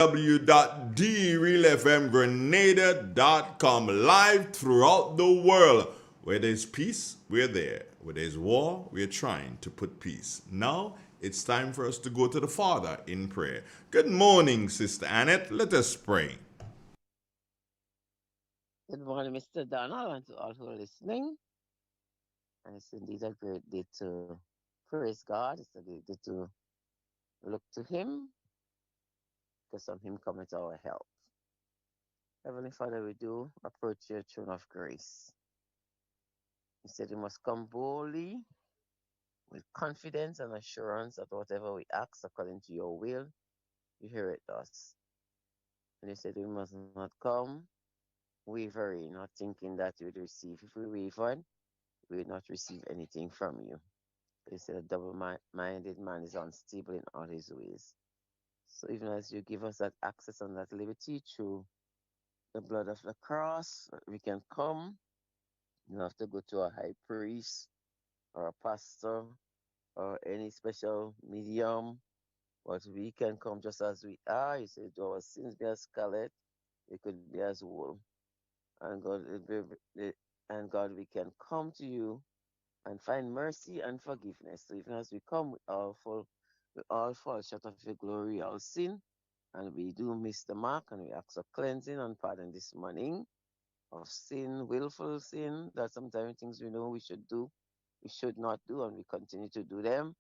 www.drealfmgrenada.com, live throughout the world. Where there's peace, we're there. Where there's war, we're trying to put peace. Now it's time for us to go to the Father in prayer. Good morning, Sister Annette. Let us pray. Good morning, Mr. Donald, and to all who are listening. And it's indeed a great day to praise God. It's a great day to look to Him, because from Him cometh our help. Heavenly Father, we do approach your throne of grace. You said we must come boldly with confidence and assurance that whatever we ask according to your will, you hear it us. And you said we must not come wavering, not thinking that we would receive. If we wavered, we would not receive anything from you. He said a double-minded man is unstable in all his ways. So even as you give us that access and that liberty through the blood of the cross, we can come. You don't have to go to a high priest or a pastor or any special medium, but we can come just as we are. You said, though our sins be as scarlet, they could be as wool. And God, we can come to you and find mercy and forgiveness. So even as we come, we all fall short of your glory, all sin, and we do miss the mark, and we ask for cleansing and pardon this morning of sin, willful sin, that sometimes things we know we should do, we should not do, and we continue to do them.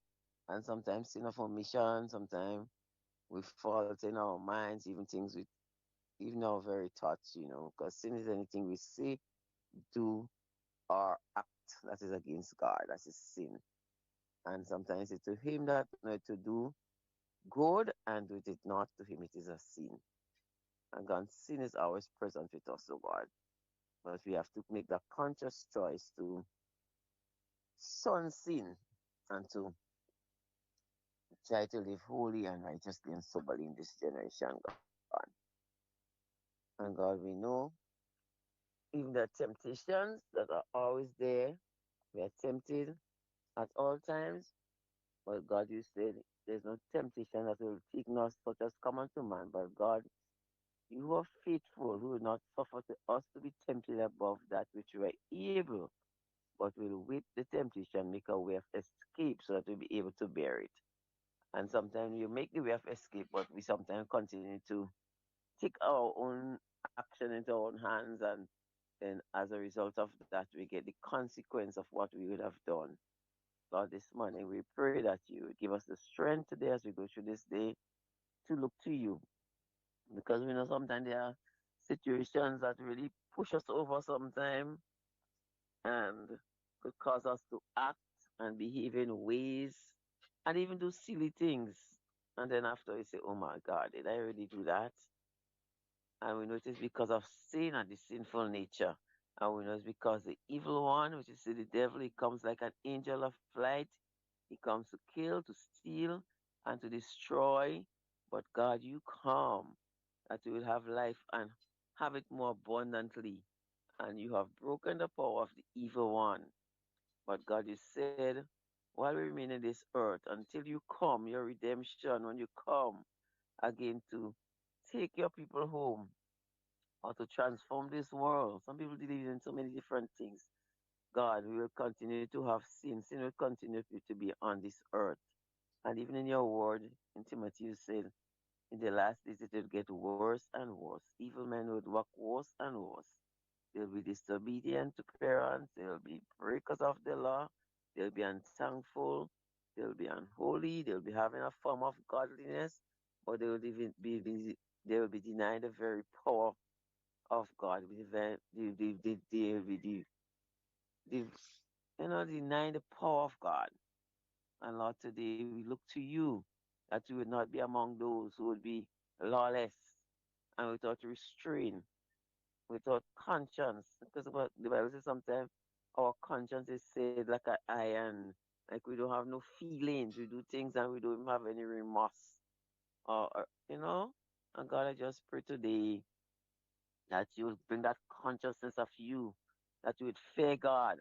And sometimes sin of omission, sometimes we fault in our minds, even things we, even our very thoughts, because sin is anything we say, do, or act that is against God. That is sin. And sometimes it's to him that know to do good, and with it not to him it is a sin. And God's sin is always present with us, oh God. But we have to make the conscious choice to shun sin and to try to live holy and righteously and soberly in this generation, God. And God, we know even the temptations that are always there, we are tempted at all times. But God, you said there's no temptation that will take us such as common to man. But God, you are faithful, who will not suffer to us to be tempted above that which we are able, but will with the temptation make a way of escape so that we'll be able to bear it. And sometimes you make the way of escape, but we sometimes continue to take our own action into our own hands, and then as a result of that, we get the consequence of what we would have done. Lord, this morning we pray that you would give us the strength today as we go through this day to look to you, because we know sometimes there are situations that really push us over sometimes and could cause us to act and behave in ways and even do silly things. And then after we say, oh my God, did I really do that? And we know it is because of sin and the sinful nature. And we know it's because the evil one, which is the devil, he comes like an angel of light. He comes to kill, to steal, and to destroy. But God, you come that you will have life and have it more abundantly. And you have broken the power of the evil one. But God, you said, while we remain in this earth, until you come, your redemption, when you come again to take your people home or to transform this world. Some people believe in so many different things. God, we will continue to have sin. Sin will continue to be on this earth. And even in your word, in Timothy, you said, in the last days it will get worse and worse. Evil men would walk worse and worse. They'll be disobedient to parents. They'll be breakers of the law. They'll be unthankful. They'll be unholy. They'll be having a form of godliness, but they will even they will be denying the very power of God. They will be denying the power of God. And Lord, today we look to you that you would not be among those who would be lawless and without restraint, without conscience. Because what the Bible says sometimes our conscience is said like an iron, like we don't have no feelings. We do things and we don't even have any remorse. Or. And God, I just pray today that you will bring that consciousness of you, that you would fear God.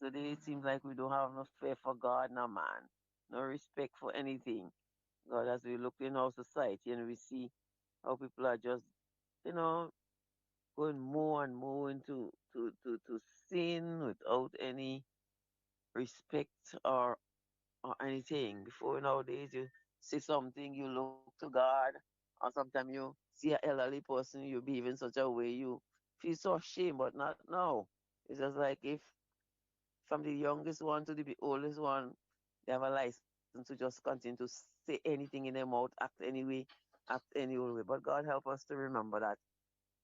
Today it seems like we don't have no fear for God, no man, no respect for anything. God, as we look in our society and we see how people are just, you know, going more and more into to sin without any respect or anything. Before nowadays, you see something, you look to God, or sometimes you see an elderly person, you behave in such a way, you feel so ashamed, but not now. It's just like if from the youngest one to the oldest one, they have a license to just continue to say anything in their mouth, act anyway, act any old way. But God help us to remember that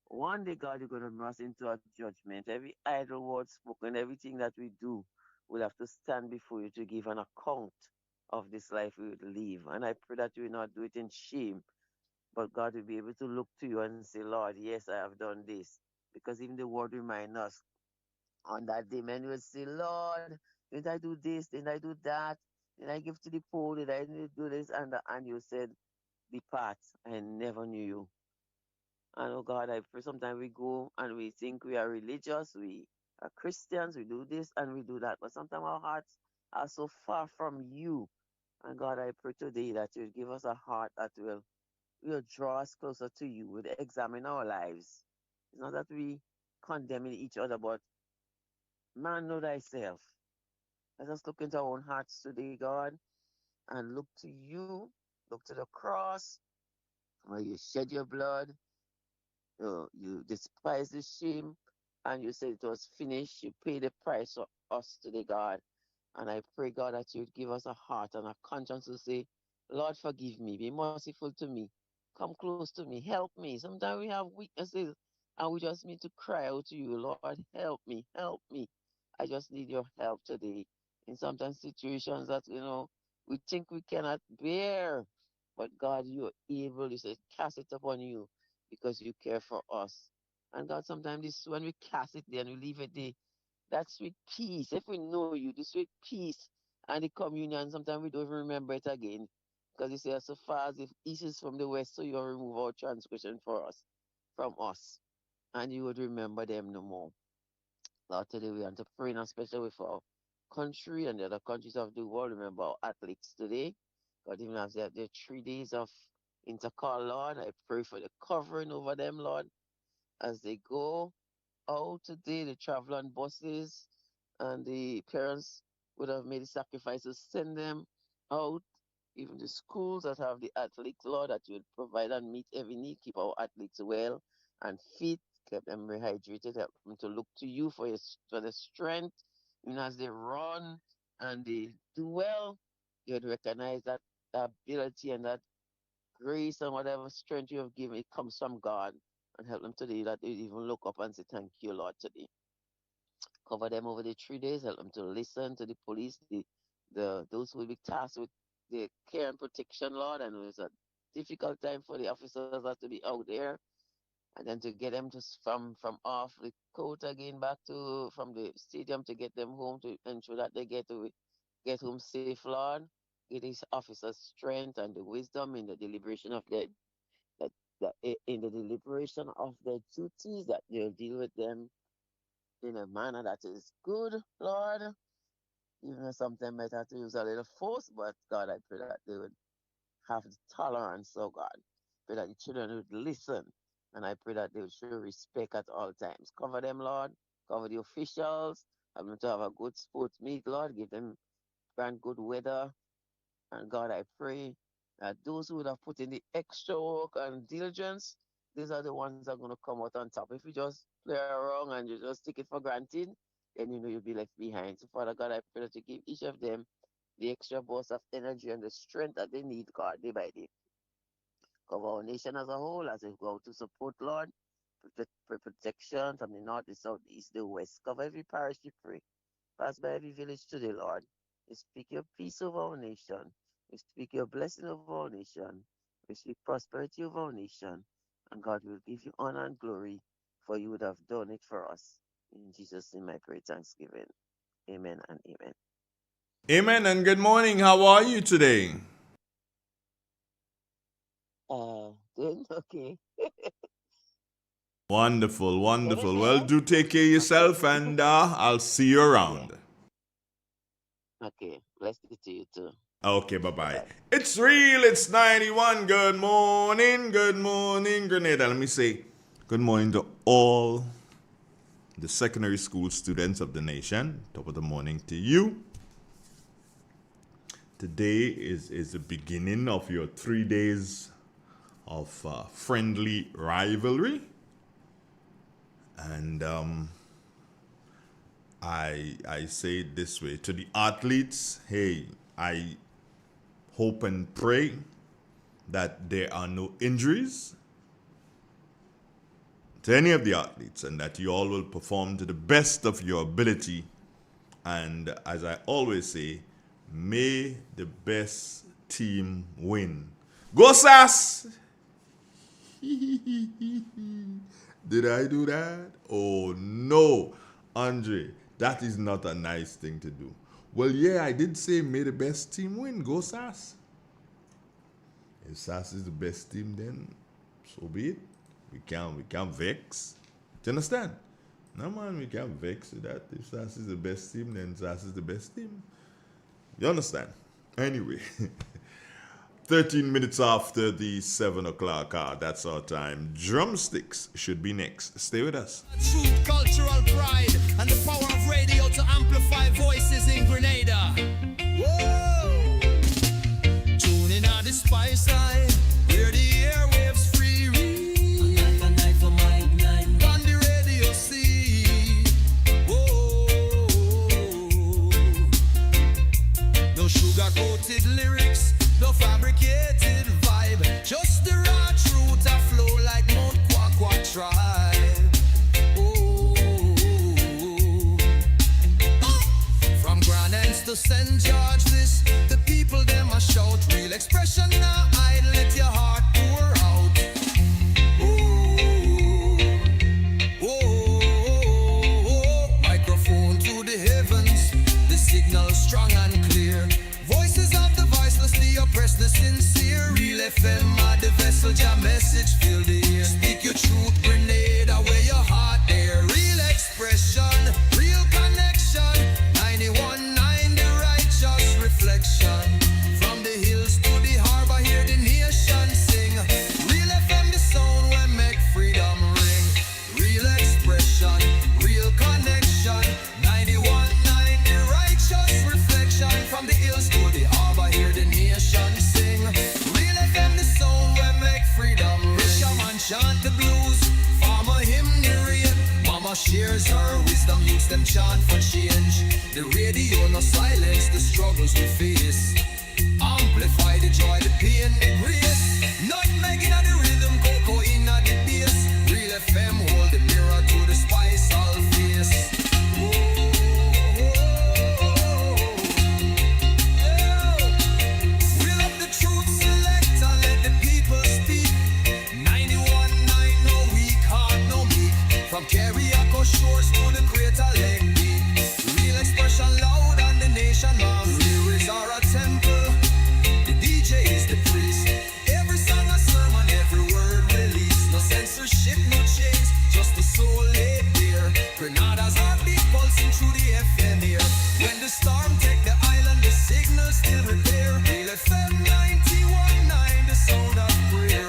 one day God is going to bring us into a judgment. Every idle word spoken, everything that we do, we'll have to stand before you to give an account of this life we would live. And I pray that you will not do it in shame, but God will be able to look to you and say, Lord, yes, I have done this. Because even the word reminds us on that day, men will say, Lord, didn't I do this? Didn't I do that? Did I give to the poor? Did I do this? And you said, depart, I never knew you. And oh God, I pray sometimes we go and we think we are religious, we are Christians, we do this and we do that. But sometimes our hearts are so far from you. And God, I pray today that you give us a heart that will draw us closer to you, will examine our lives. It's not that we condemning each other, but man, know thyself. Let us look into our own hearts today, God, and look to you, look to the cross where you shed your blood. You despise the shame, and you said it was finished. You paid the price for us today, God. And I pray, God, that you would give us a heart and a conscience to say, Lord, forgive me. Be merciful to me. Come close to me. Help me. Sometimes we have weaknesses and we just need to cry out to you, Lord, help me. Help me. I just need your help today. In sometimes situations that, we think we cannot bear. But God, you're able. You say, cast it upon you because you care for us. And God, sometimes this when we cast it there and we leave it there, that sweet peace. If we know you, the sweet peace and the communion, sometimes we don't even remember it again. Because you say, so far as the east is from the west, so you will remove our transgression for us, from us. And you would remember them no more. Lord, today we want to pray in a special way for our country and the other countries of the world. Remember our athletes today. God, even as they have their 3 days of intercall, Lord, I pray for the covering over them, Lord, as they go out today, they travel on buses, and the parents would have made the sacrifice to send them out. Even the schools that have the athletes, Lord, that you would provide and meet every need, keep our athletes well and fit, keep them rehydrated, help them to look to you for for the strength, even as they run and they do well. You would recognize that ability and that grace and whatever strength you have given, it comes from God. And help them today that they even look up and say, thank you, Lord, today. Cover them over the 3 days, help them to listen to the police, those who will be tasked with the care and protection, Lord. And it's a difficult time for the officers that to be out there. And then to get them to from off the court again back to from the stadium to get them home to ensure that they get home safe, Lord. Give these officers strength and the wisdom in the deliberation of in the deliberation of their duties, that they'll deal with them in a manner that is good, Lord. Even though sometimes might have to use a little force, but God, I pray that they would have the tolerance, oh God. Pray that the children would listen, and I pray that they would show respect at all times. Cover them, Lord. Cover the officials. Help them to have a good sports meet, Lord. Give them grant good weather. And God, I pray that those who would have put in the extra work and diligence, these are the ones that are going to come out on top. If you just play around and you just take it for granted, then you know you'll be left behind. So, Father God, I pray that you give each of them the extra burst of energy and the strength that they need, God, day by day. Cover our nation as a whole as we go out to support, Lord. Protection from the north, the south, the east, the west. Cover every parish we pray. Pass by every village today, Lord. We speak your peace over our nation. We speak your blessing over our nation. We speak prosperity over our nation. And God will give you honor and glory, for you would have done it for us. In Jesus' name I pray thanksgiving. Amen and amen. Amen and good morning. How are you today? Doing okay. Wonderful, Getting wonderful. Well, there. do take care of Okay. yourself and I'll see you Yeah. around. Okay. Blessed to you too. Okay, bye-bye. It's real. It's 91. Good morning. Good morning, Grenada. Let me say good morning to all the secondary school students of the nation. Top of the morning to you. Today is the beginning of your 3 days of friendly rivalry. And I say it this way to the athletes, hey, I hope and pray that there are no injuries to any of the athletes and that you all will perform to the best of your ability. And as I always say, may the best team win. Go Sass! Did I do that? Oh no, Andre, that is not a nice thing to do. Well, yeah, I did say may the best team win. Go Sass. If Sass is the best team, then so be it. We can't vex. Do you understand? No man, we can't vex with that. If Sass is the best team, then Sass is the best team. You understand? Anyway. 13 minutes after the 7 o'clock hour. That's our time. Drumsticks should be next. Stay with us. Truth, cultural pride, and the power of radio to amplify voices in Grenada. Whoa! Tuning out the spice side, where the airwaves free read. A night for my night. On the radio see. Whoa! No sugar-coated lyrics. No fabricated vibe, just the raw truth I flow like Mount Kwakwa tribe. Ooh. From Grand Anse to St. George, this the people them a shout. Real expression now, I let your heart pour out. Ooh. Ooh. Microphone to the heavens, the signal strong and clear. Voices of the voiceless, the oppressed, the sincere. Real FM are the vessel, your message fill the air. Speak your truth, Grenada, where your heart there. Real expression, real connection. 91.9, the righteous reflection. From the hills to the harbor, hear the nation sing. Real FM, the sound where make freedom ring. Real expression, real connection. 91.9, the righteous reflection. From the hills to the harbor, hear the nation sing. Real FM, the sound where make freedom ring. Shaman chant the blues, farmer hymn the rain. Mama shares her wisdom, youths them chant for change. The radio no silence the struggles we face. Amplify the joy, the pain, the grace. Not making the rhythm, cocoa in the bass. Real FM hold the mirror to the spice all face. From Carriaco shores to the Greater Lake Beach. Real expression loud and the nation must. Lyrics are a temple, the DJ is the priest. Every song a sermon, every word released. No censorship, no chains, just the soul laid bare. Grenada's heartbeat pulsing through the FM here. When the storm take the island, the signal still repair. Real FM 91.9, the sound of prayer.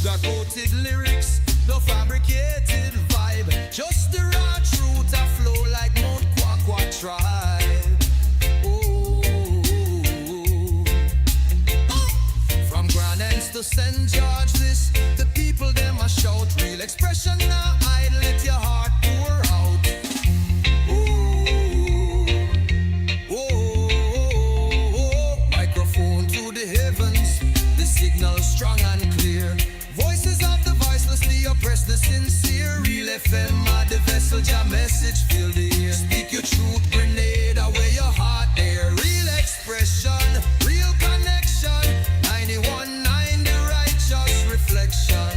sugar-coated lyrics, no fabricated vibe. Just the raw truth I flow like Mount Kwakwa tribe. From Grand Anse to St. George, this the people them a shout. Real expression now, I let your heart pour out. Microphone to the heavens, the signal strong and clear. Voices of the voiceless, the oppressed, the sincere. Real FM, the vessel, your message fill the air. Speak your truth, grenade away your heart there. Real expression, real connection. 91.9, the righteous reflection.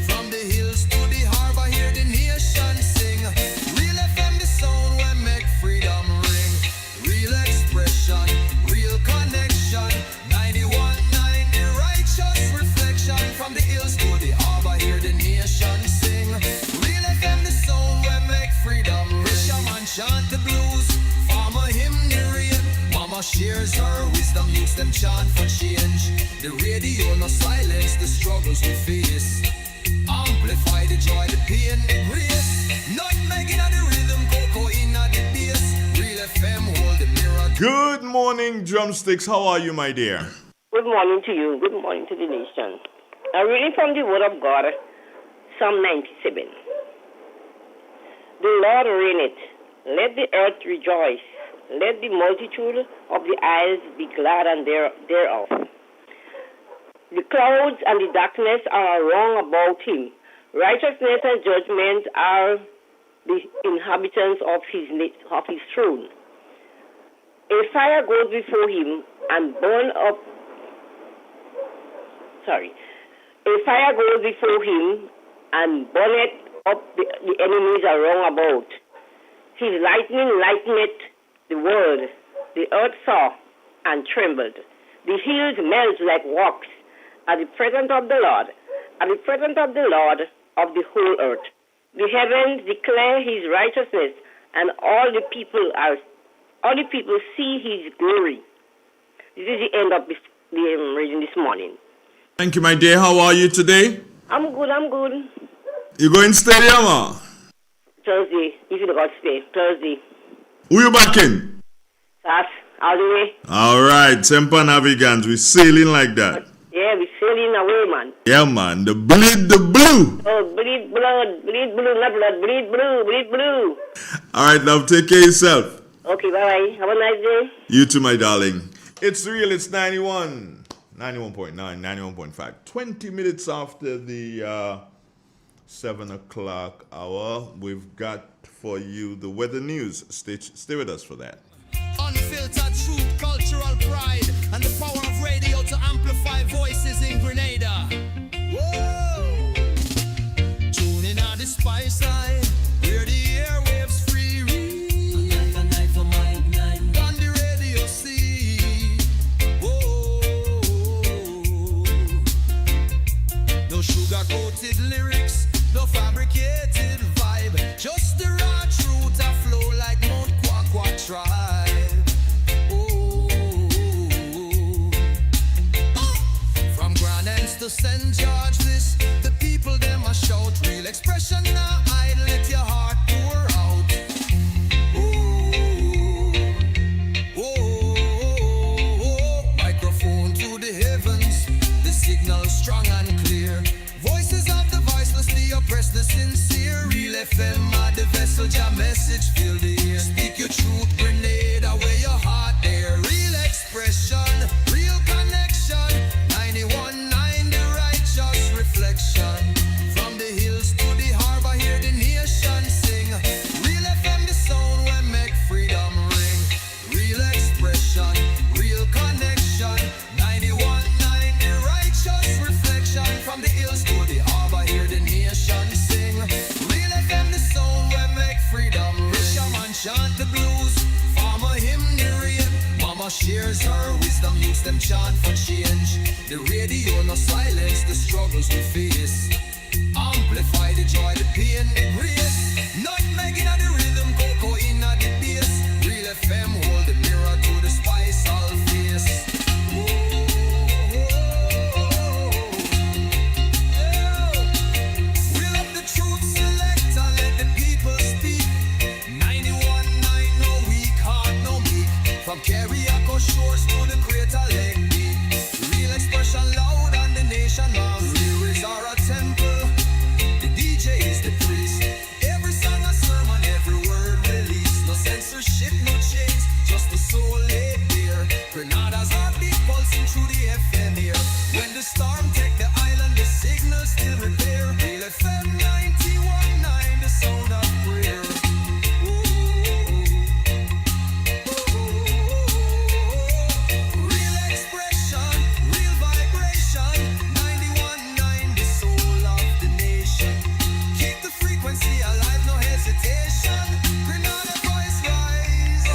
From the hills to the harbor, hear the nation sing. Real FM, the sound where make freedom ring. Real expression, real connection. 91.9, the righteous reflection. From the hills to the harbor, hear the nation sing. Real FM, the sound where make freedom ring. Fisherman chant the blues, farmer hymn the rain. Mama shares her wisdom, youths them chant for change. The radio no silence the struggles we face. Amplify the joy, the pain, the grace. Not making of the rhythm, cocoa in the bass. Real FM hold the mirror. Good morning, drumsticks. How are you, my dear? Good morning to you. Good morning to the nation. I'm reading from the Word of God, Psalm 97. The Lord reigneth. Let the earth rejoice. Let the multitude of the isles be glad and thereof. The clouds and the darkness are round about him. Righteousness and judgment are the inhabitants of his throne. A fire goes before him and burn up. A fire goes before him and burneth up the enemies around about. His lightning lighteneth the world. The earth saw and trembled. The hills melt like wax at the presence of the Lord, at the presence of the Lord of the whole earth. The heavens declare his righteousness, and all the people see his glory. This is the end of the reading this morning. Thank you, my dear. How are you today? I'm good. You going stadium or? Thursday, if you got stay. Thursday. Who you backing? That's all the way. All right, Semper Navigans. We sailing like that. Yeah, we sailing away, man. Yeah, man. The blue. Oh, bleed blood, not blood, bleed blue. All right, now take care of yourself. Okay, bye-bye. Have a nice day. You too, my darling. It's real. It's 91.9, 91.5. 20 minutes after the 7 o'clock hour. We've got for you the weather news. Stay with us for that. Unfiltered truth, cultural pride, and the power of radio to amplify voices in Grenada. Whoa! Tuning on the spice side, where the airwaves free read. A night for my night. On the radio see. Whoa! No sugar-coated lyrics, no fabricated vibe. Just the raw truth I flow like Mount Kwakwa tribe. To St. George, this the people them a shout. Real expression now, I let your heart pour out. Microphone to the heavens, the signal strong and clear. Voices of the voiceless, the oppressed, the sincere. Real FM, the vessel, your message fill the air. Speak your truth, grenade away your heart there. Real expression, real connection. 91.9 reflection. From the hills to the harbor, hear the nation sing. Real FM, the sound where make freedom ring. Real expression, real connection. 91.9, the righteous reflection. From the hills to the harbor, hear the nation sing. Real FM, the sound where make freedom ring. Fisherman chant the blues, farmer hymn the rain. Mama shares her wisdom, youths them chant for change. The radio no silence the struggles we face. Amplify the joy, the pain, the grace. Not making of the rhythm, cocoa in the bass. Real FM hold the mirror to the spice all face. Yeah. still repair. Real FM 91.9, the sound of prayer. Real expression, real vibration. 91.9, the soul of the nation. Keep the frequency alive, no hesitation. Grenada voice rise.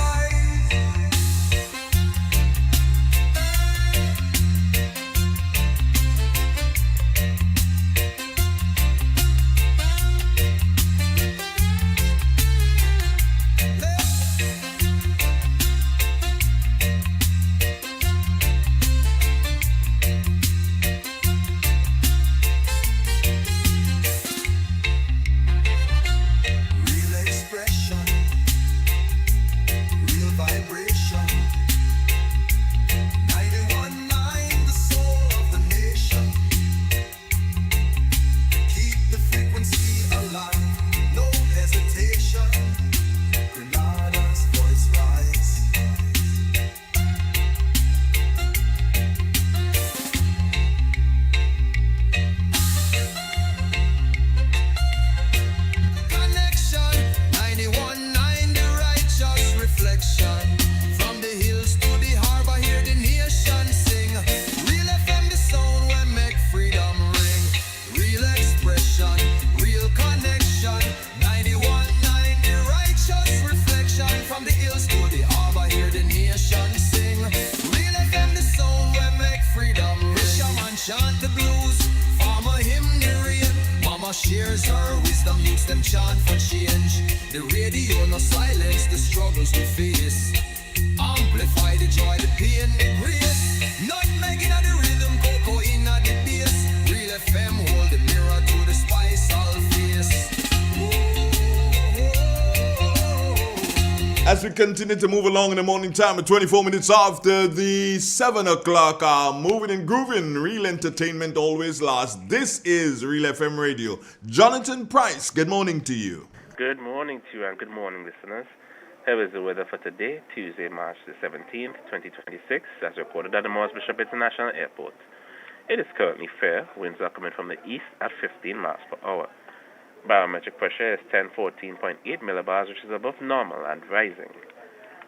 Real expression, real vibration. 91.9, the soul of the nation. Keep the frequency alive, no hesitation. Grenada's voice rise. Connection, 91.9, the righteous reflection. From the hills to the harbor, hear the nation sing. Real FM, the sound when make freedom ring. Real expression, real connection. 91.9, the righteous reflection. From the hills to the harbor, hear the nation sing. Real FM, the sound when make freedom ring. Fisherman chant the blues, farmer hymn the rain. Mama shares her wisdom, youths them chant for change. The radio no silence the struggles we face. Amplify the joy, the pain, the grace. Nutmeg in the rhythm, cocoa in the bass. Real FM hold the mirror to the spice all face. As we continue to move along in the morning time at 24 minutes after the 7 o'clock hour, moving and grooving, real entertainment always lasts. This is Real FM Radio. Jonathan Price, good morning to you. Good morning to you and good morning, listeners. Here is the weather for today, Tuesday, March the 17th, 2026, as reported at the Morris Bishop International Airport. It is currently fair. Winds are coming from the east at 15 miles per hour. Barometric pressure is 1014.8 millibars, which is above normal and rising.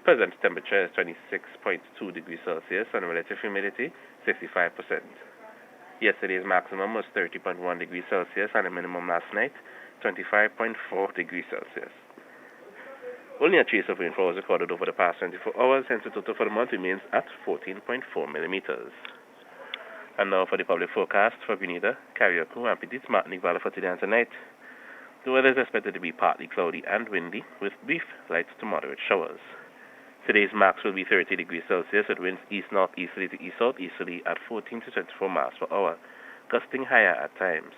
Present temperature is 26.2 degrees Celsius and relative humidity 65%. Yesterday's maximum was 30.1 degrees Celsius and the minimum last night 25.4 degrees Celsius. Only a trace of rainfall was recorded over the past 24 hours, hence the total for the month remains at 14.4 millimeters. And now for the public forecast for Grenada, Carriacou, and Petite Martinique Valley for today and tonight. The weather is expected to be partly cloudy and windy, with brief light to moderate showers. Today's max will be 30 degrees Celsius with winds east-northeasterly to east-southeasterly at 14 to 24 miles per hour, gusting higher at times.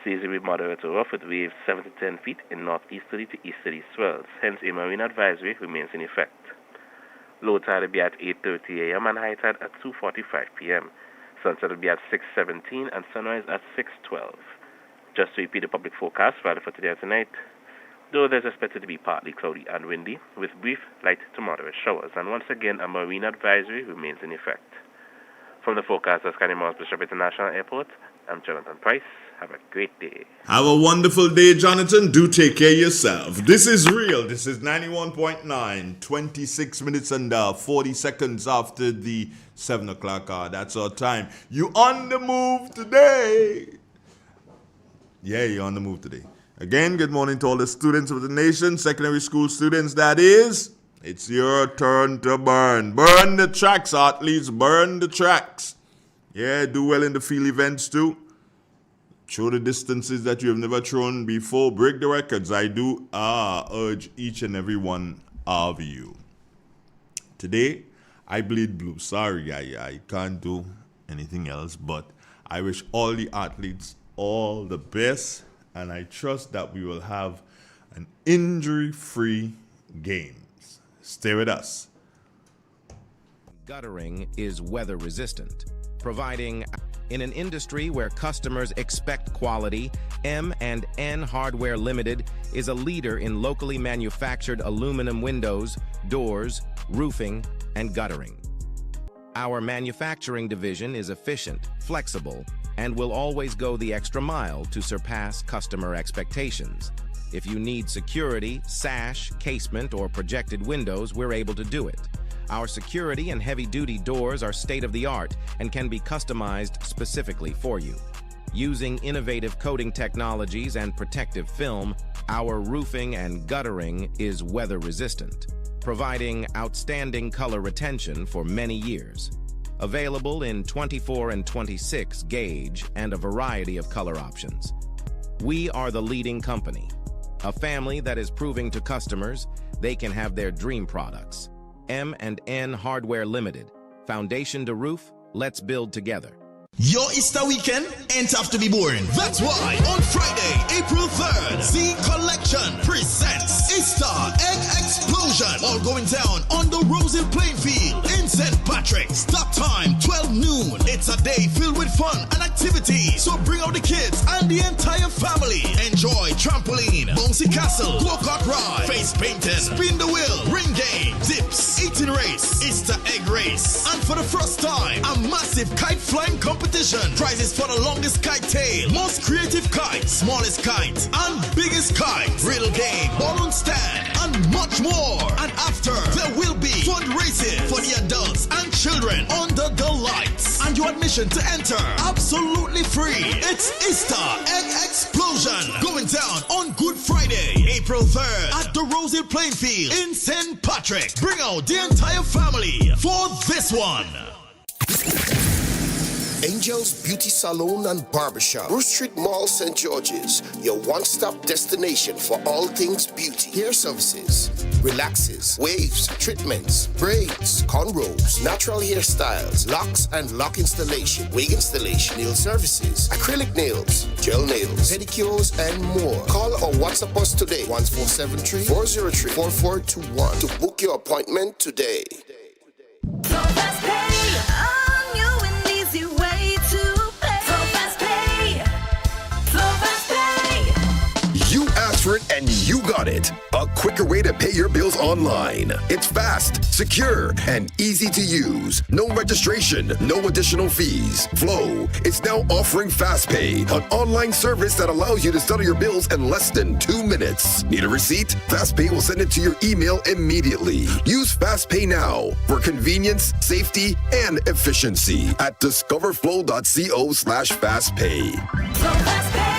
Seas will be moderate to rough with waves 7 to 10 feet in northeasterly to easterly swells, hence a marine advisory remains in effect. Low tide will be at 8:30 a.m. and high tide at 2:45 p.m. Sunset will be at 6:17 and sunrise at 6:12. Just to repeat the public forecast for today and tonight, though there's expected to be partly cloudy and windy, with brief light to moderate showers, and once again a marine advisory remains in effect. From the forecast at Morris Bishop International Airport, I'm Jonathan Price. Have a great day. Have a wonderful day, Jonathan. Do take care of yourself. This is real. This is 91.9, 26 minutes and 40 seconds after the 7 o'clock hour. That's our time. You on the move today. Yeah, you're on the move today. Again, good morning to all the students of the nation, secondary school students, that is. It's your turn to burn. Burn the tracks, athletes. Burn the tracks. Yeah, do well in the field events too. Throw the distances that you have never thrown before. Break the records. I do urge each and every one of you. Today, I bleed blue. Sorry, I can't do anything else, but I wish all the athletes all the best, and I trust that we will have an injury-free games. Stay with us. Guttering is weather resistant, providing in an industry where customers expect quality. M&N Hardware Limited is a leader in locally manufactured aluminum windows, doors, roofing, and guttering. Our manufacturing division is efficient, flexible, and will always go the extra mile to surpass customer expectations. If you need security, sash, casement, or projected windows, we're able to do it. Our security and heavy-duty doors are state-of-the-art and can be customized specifically for you. Using innovative coating technologies and protective film, our roofing and guttering is weather-resistant, providing outstanding color retention for many years. Available in 24 and 26 gauge and a variety of color options. We are the leading company, a family that is proving to customers they can have their dream products. M&N Hardware Limited. Foundation to roof, let's build together. Your Easter weekend ain't have to be boring. That's why on Friday, April 3rd, Z Collection presents Easter Egg Explosion. All going down on the Rosehill playing field in St. Patrick's. Start time 12 noon. It's a day filled with fun and activities. So bring out the kids and the entire family. Enjoy trampoline, bouncy castle, go-kart ride, face painting, spin the wheel, ring game, dips, eating race, Easter egg race, and for the first time, a massive kite flying competition. Prizes for the longest kite tail, most creative kite, smallest kite, and biggest kite. Riddle game, balloon stand, and much more. And after, there will be fundraising for the adults and children under the lights. And your admission to enter, absolutely free. It's Easter Egg Explosion, going down on Good Friday, April 3rd, at the Rosehill playing field in St. Patrick. Bring out the entire family for this one. Angel's Beauty Salon and Barbershop, Bruce Street Mall, St. George's, your one-stop destination for all things beauty. Hair services, relaxes, waves, treatments, braids, cornrows, natural hairstyles, locks and lock installation, wig installation, nail services, acrylic nails, gel nails, pedicures, and more. Call or WhatsApp us today, 1473-403-4421 to book your appointment today. So fast pay on you an easy way to pay. So fast pay. So fast pay. You asked for it and you got it. A quicker way to pay your bills online. It's fast, secure, and easy to use. No registration, no additional fees. Flow is now offering FastPay, an online service that allows you to settle your bills in less than 2 minutes. Need a receipt? FastPay will send it to your email immediately. Use FastPay now for convenience, safety, and efficiency at discoverflow.co/fastpay. So fast pay.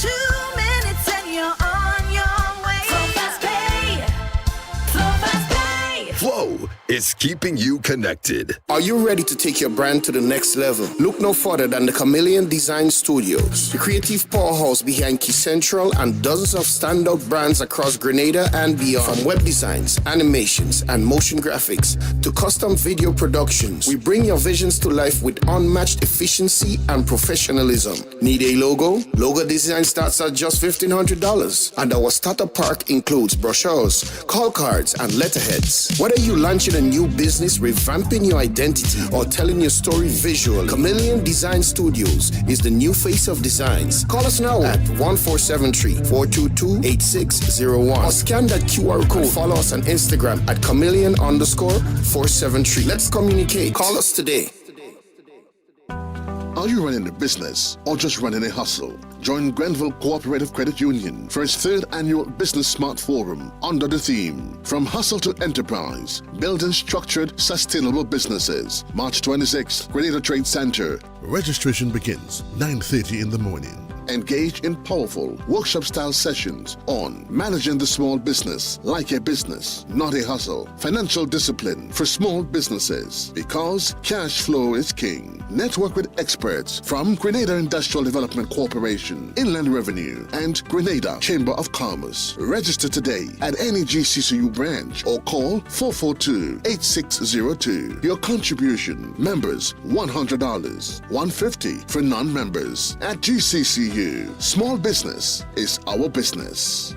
2 minutes and you're on your way. So fast pay. So fast pay. Flow is keeping you connected. Are you ready to take your brand to the next level? Look no further than the Chameleon Design Studios, the creative powerhouse behind Key Central and dozens of standout brands across Grenada and beyond. From web designs, animations, and motion graphics to custom video productions, we bring your visions to life with unmatched efficiency and professionalism. Need a logo? Logo design starts at just $1,500, and our starter pack includes brochures, call cards, and letterheads. Whether you launching a new business, revamping your identity, or telling your story visually, Chameleon Design Studios is the new face of designs. Call us now at 1473-422-8601 or scan that QR code. Follow us on Instagram at chameleon_473. Let's communicate. Call us today. Are you running a business or just running a hustle? Join Grenville Cooperative Credit Union for its 3rd annual Business Smart Forum under the theme From Hustle to Enterprise, Building Structured, Sustainable Businesses. March 26th, Grenada Trade Center. Registration begins 9:30 in the morning. Engage in powerful workshop-style sessions on managing the small business like a business, not a hustle. Financial discipline for small businesses, because cash flow is king. Network with experts from Grenada Industrial Development Corporation, Inland Revenue, and Grenada Chamber of Commerce. Register today at any GCCU branch or call 442-8602. Your contribution, members $100, $150 for non-members. At GCCU, small business is our business.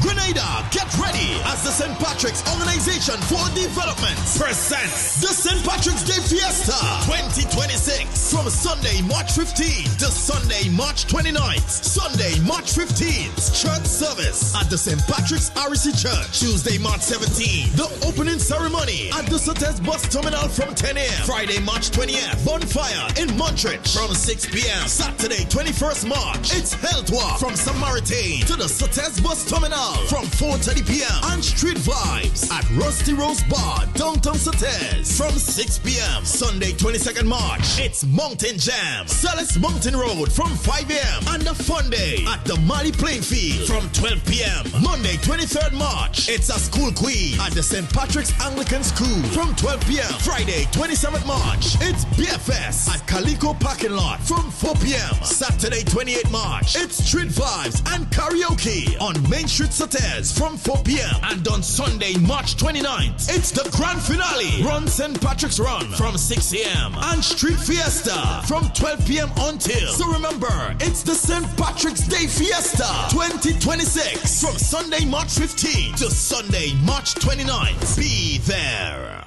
Grenada Grenada, get ready as the St. Patrick's Organization for Development presents the St. Patrick's Day Fiesta 2026 from Sunday, March 15th to Sunday, March 29th. Sunday, March 15th, church service at the St. Patrick's RC Church. Tuesday, March 17th, the opening ceremony at the Sotes Bus Terminal from 10 a.m. Friday, March 20th, bonfire in Montreach from 6 p.m. Saturday, 21st March, it's Health Walk from Samaritain to the Sotes Bus Terminal from 4:30 p.m. and Street Vibes at Rusty Rose Bar, downtown Sotes from 6 p.m. Sunday, 22nd March, it's Mountain Jam, Celeste Mountain Road from 5 a.m. and the Fun Day at the Mali Playing Field from 12 p.m. Monday, 23rd March, it's a School Queen at the St. Patrick's Anglican School from 12 p.m. Friday, 27th March, it's BFS at Calico Parking Lot from 4 p.m. Saturday, 28th March, it's Street Vibes and Karaoke on Main Street Sotes from 4 p.m. And on Sunday, March 29th, it's the grand finale, Run St. Patrick's Run from 6 a.m. and Street Fiesta from 12 p.m. until. So remember, it's the St. Patrick's Day Fiesta 2026 from Sunday, March 15th to Sunday, March 29th. Be there.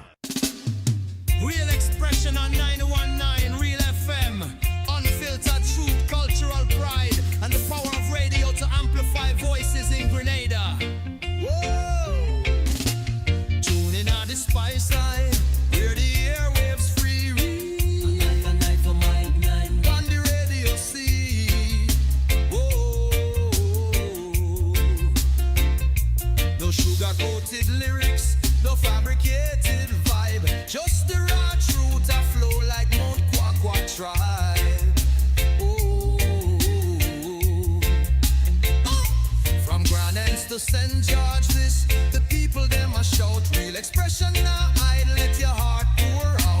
Real expression on 919 Real FM. Unfiltered truth, cultural pride, and the power of radio to amplify voices in Grenada. Whoa! Tuning on the spice side, where the airwaves free read. On the radio see. Whoa! No sugar-coated lyrics, no fabricated vibe, just the raw truth a flow like Mount Kwakwa tribe. Oh. From Grand Anse to St. George, this the people them a shout. Real expression now hide, let your heart pour out.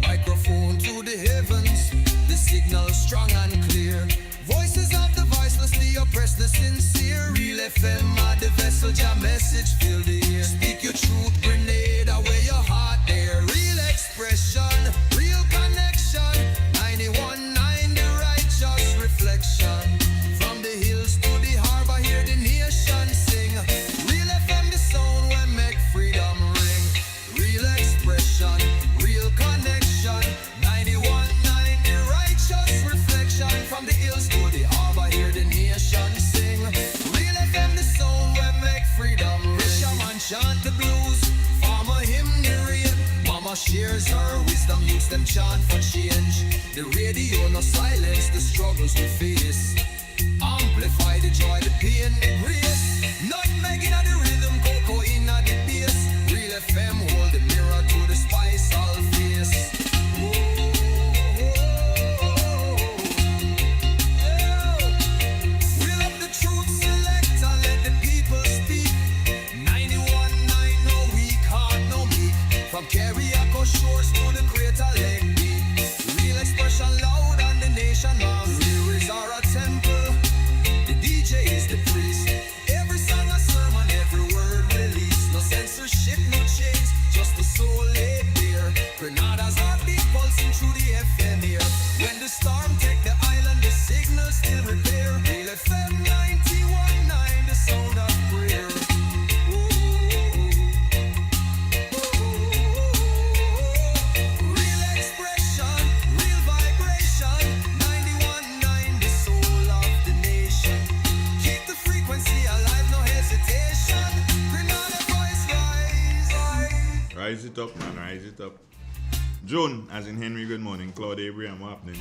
Microphone to the heavens, the signal strong and clear. Voices of the voiceless, the oppressed, the sincere. Real FM, the vessel, your message fill the air. Speak your truth, Grenada, where your heart there. Real expression, real connection. 91.9, the righteous reflection. From the hills to the harbor, hear the nation sing. Real FM, the sound where make freedom ring. Real expression, real connection. 91.9, the righteous reflection. From the hills to the harbor, hear the nation sing. Real FM, the sound where make freedom ring. Fisherman chant the blues, farmer hymn the rain. Mama shares her wisdom, youths them chant for change. The radio no silence the struggles we face. Amplify the joy, the pain, the grace. Nutmeg in the rhythm, cocoa in the bass. Real FM hold the mirror to the spice all face. Reel up the truth, select and let the people speak. 91.9, no weak heart, no meek. From Carriacou shores to the Greater Lake Beach. Real expression loud and the nation knows. Lyrics are a temple, the DJ is the priest. Every song a sermon, every word released. No censorship, no chains, just the soul laid bare. Grenada's heartbeat pulsing through the FM here. When the storm take the island, the signal still repair. Real FM 91.9, the sound of prayer. Real expression, real vibration. 91.9, the soul of the nation. Keep the frequency alive, no hesitation. Grenada voice rise. Rise it up, man. Rise it up. June, as in Henry, good morning. Claude Abraham, what happening?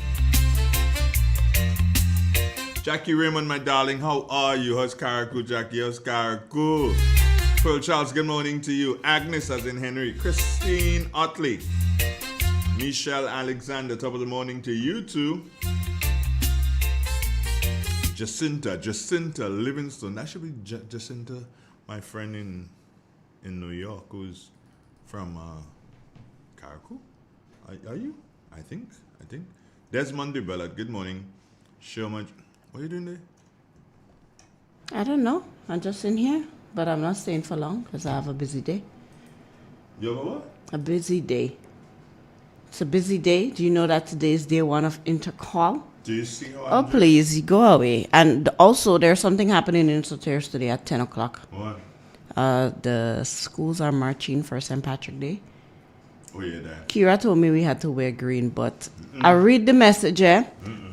Jackie Raymond, my darling, how are you? How's Karakou, Jackie? How's Karakou? Pearl Charles, good morning to you. Agnes, as in Henry. Christine Otley. Michelle Alexander, top of the morning to you too. Jacinta Livingston. That should be Jacinta, my friend in New York, who's from Karakou. Are you? I think. Desmond DeBella, good morning. Sherman, what are you doing there? I don't know. I'm just in here, but I'm not staying for long because I have a busy day. You have a what? A busy day. It's a busy day. Do you know that today is day one of Intercall? Do you see how Oh, please, go away. And also, there's something happening in Soteris today at 10 o'clock. What? The schools are marching for St. Patrick Day. Oh, yeah, that. Kira told me we had to wear green, but I read the message,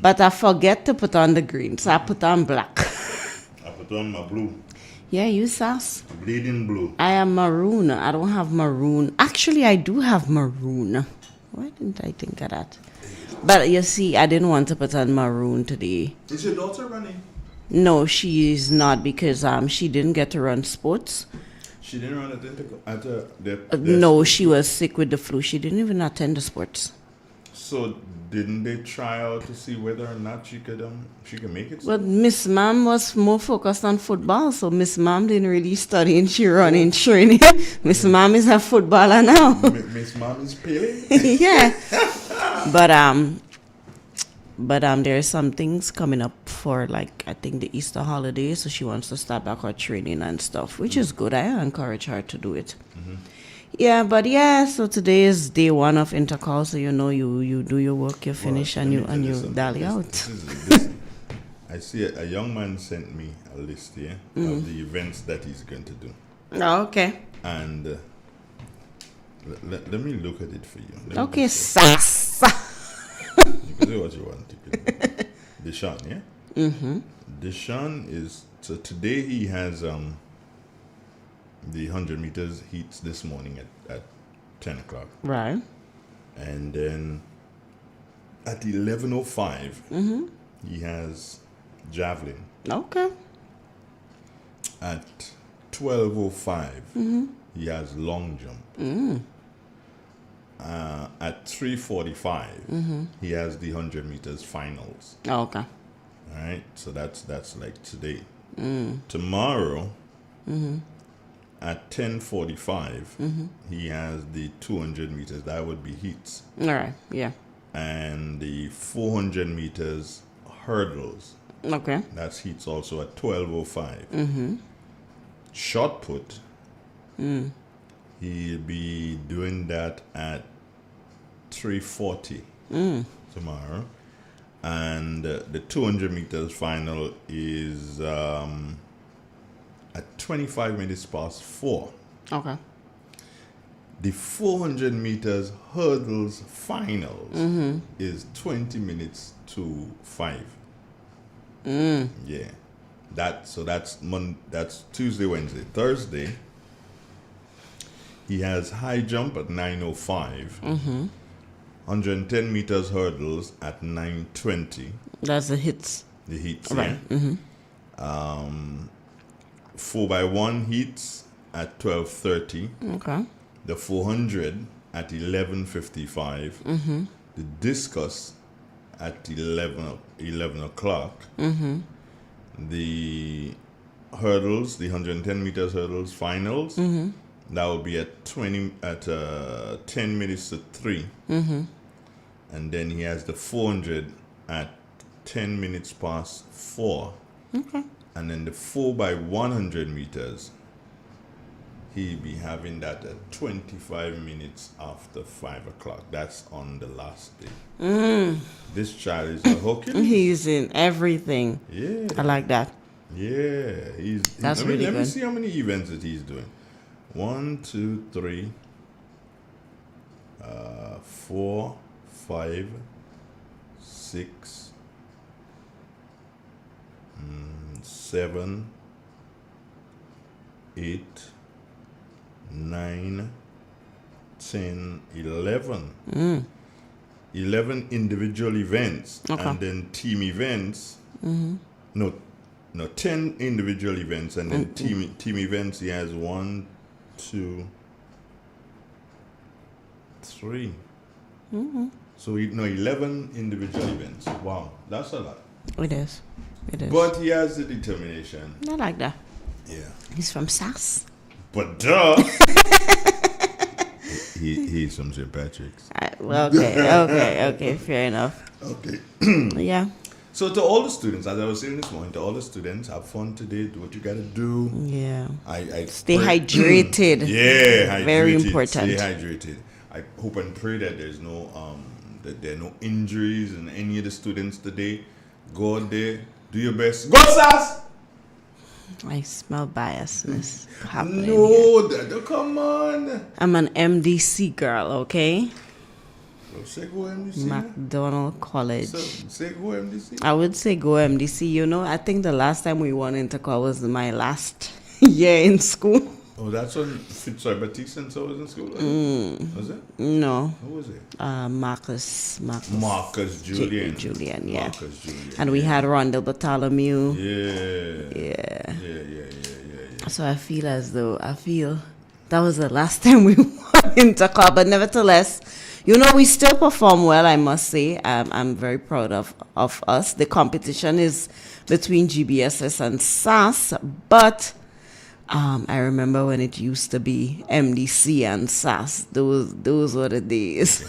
but I forget to put on the green, so I put on black. I put on my blue. Yeah, you sass. Bleeding blue. I am maroon. I don't have maroon. Actually, I do have maroon. Why didn't I think of that? But you see, I didn't want to put on maroon today. Is your daughter running? No, she is not because she didn't get to run sports. She didn't run at the No, she was sick with the flu. She didn't even attend the sports. So didn't they try out to see whether or not she could make it? But Miss Ma'am was more focused on football, so Miss Ma'am didn't really study and she running training. Miss Ma'am is a footballer now. Miss Ma'am is peeling? Yeah. But there's some things coming up for like I think the Easter holiday, so she wants to start back her training and stuff, which is good. I encourage her to do it. Yeah, but yeah, so today is day one of intercall, so you know you do your work, you finish, and you dally out. I see a young man sent me a list here of the events that he's going to do. Oh, okay. And let me look at it for you. Okay, sass. You can do what you want. Deshaun, yeah? Mm-hmm. Deshaun is, so today he has the 100 meters heats this morning at 10 o'clock. Right. And then at 11:05, he has javelin. Okay. At 12:05, he has long jump. At 3:45, he has the 100 meters finals. Oh, okay. All right, so that's like today. Tomorrow, at 10:45, he has the 200 meters. That would be heats. All right. Yeah. And the 400 meters hurdles. Okay. That's heats also at 12:05. Shot put. He'll be doing that at 3:40 tomorrow. And the 200 meters final is at 25 minutes past 4. Okay. The 400 meters hurdles finals is 20 minutes to 5. Yeah. That's Tuesday, Wednesday. Thursday, he has high jump at 9:05. 110 meters hurdles at 9:20. That's the hits. The heats, Right. yeah. 4x1 heats at 12:30. Okay. The 400 at 11:55. The discus at 11 o'clock. The hurdles, the 110 meters hurdles finals, that will be at 10 minutes to 3. And then he has the 400 at 10 minutes past 4. Okay. And then the 4x100 meters, he'll be having that at 25 minutes after 5 o'clock. That's on the last day. This child is a Hercules. He's in everything. Yeah. I like that. Yeah. That's let me, really let me good. see how many events that he's doing. 1, 2, 3, 4, 5, 6, 7, 8, 9, 10, 11. 11 individual events. Okay. And then team events. No, 10 individual events. And then team events, he has 1, 2, 3. So 11 individual events. Wow, that's a lot. It is. It is. But he has the determination. I like that. Yeah. He's from Sass. But duh. he's from St. Patrick's. Okay, fair enough. Okay. Yeah. So to all the students, as I was saying this morning, to all the students, have fun today. Do what you gotta do. Yeah. I Stay hydrated. Yeah, hydrated. Very important. Stay hydrated. I hope and pray that there's no that there are no injuries in any of the students today. Go out there, do your best. Go Sass! I smell biasness happening here. No, come on. I'm an MDC girl, okay? Well, say go MDC. McDonald College. So, say go MDC. I would say go MDC. You know, I think the last time we won intercall was my last year in school. Oh, that's when Fitzroy Batiste and so was in school? Was it? No. Who was it? Marcus Julian. Julian, yeah. Marcus Julian. And we had Rondell Bartholomew. Yeah. So I feel as though that was the last time we won intercall, but nevertheless, you know, we still perform well, I must say. I'm very proud of us. The competition is between GBSS and SAS, but I remember when it used to be MDC and SAS. Those were the days.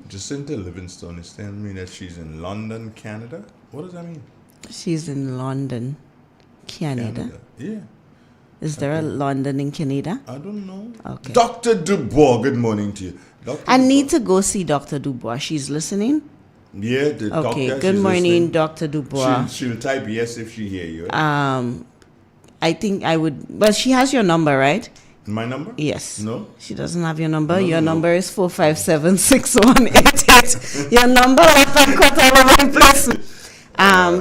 Jacinta Livingstone is telling me that she's in London, Canada. What does that mean? She's in London, Canada. Yeah. Is there a London in Canada? I don't know. Okay. Dr. Dubois, good morning to you. I need to go see Dr. Dubois. She's listening? Yeah, the doctor. Okay, good morning, listening. Dr. Dubois. She'll type yes if she hear you. Right? I think I would, but she has your number, right? My number? Yes. No? She doesn't have your number. No, your no. number is 457-6188. Your number left and cut all over my place.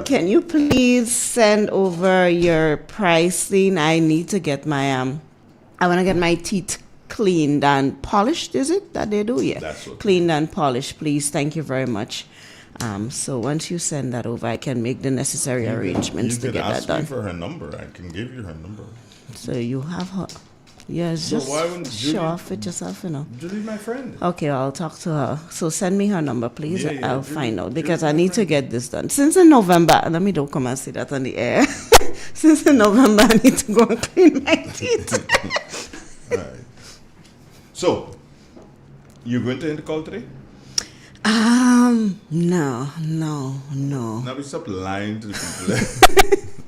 Can you please send over your pricing? I need to get my I want to get my teeth cleaned and polished. Is it that they do? Yeah. That's what cleaned and polished, please. Thank you very much. So once you send that over, I can make the necessary arrangements to get that ask done. me for her number. I can give you her number. So you have her. Yeah, So just why wouldn't Julie- show off it yourself, you know. Julie's my friend. Okay, I'll talk to her. So send me her number, please. Yeah, I'll Julie- find out because Julie's I my need to friend. get this done. Since in November, let me don't come and say that on the air. Since in November, I need to go and clean my teeth. All right. So, you going to end the call today? No. Now we stop lying to the people.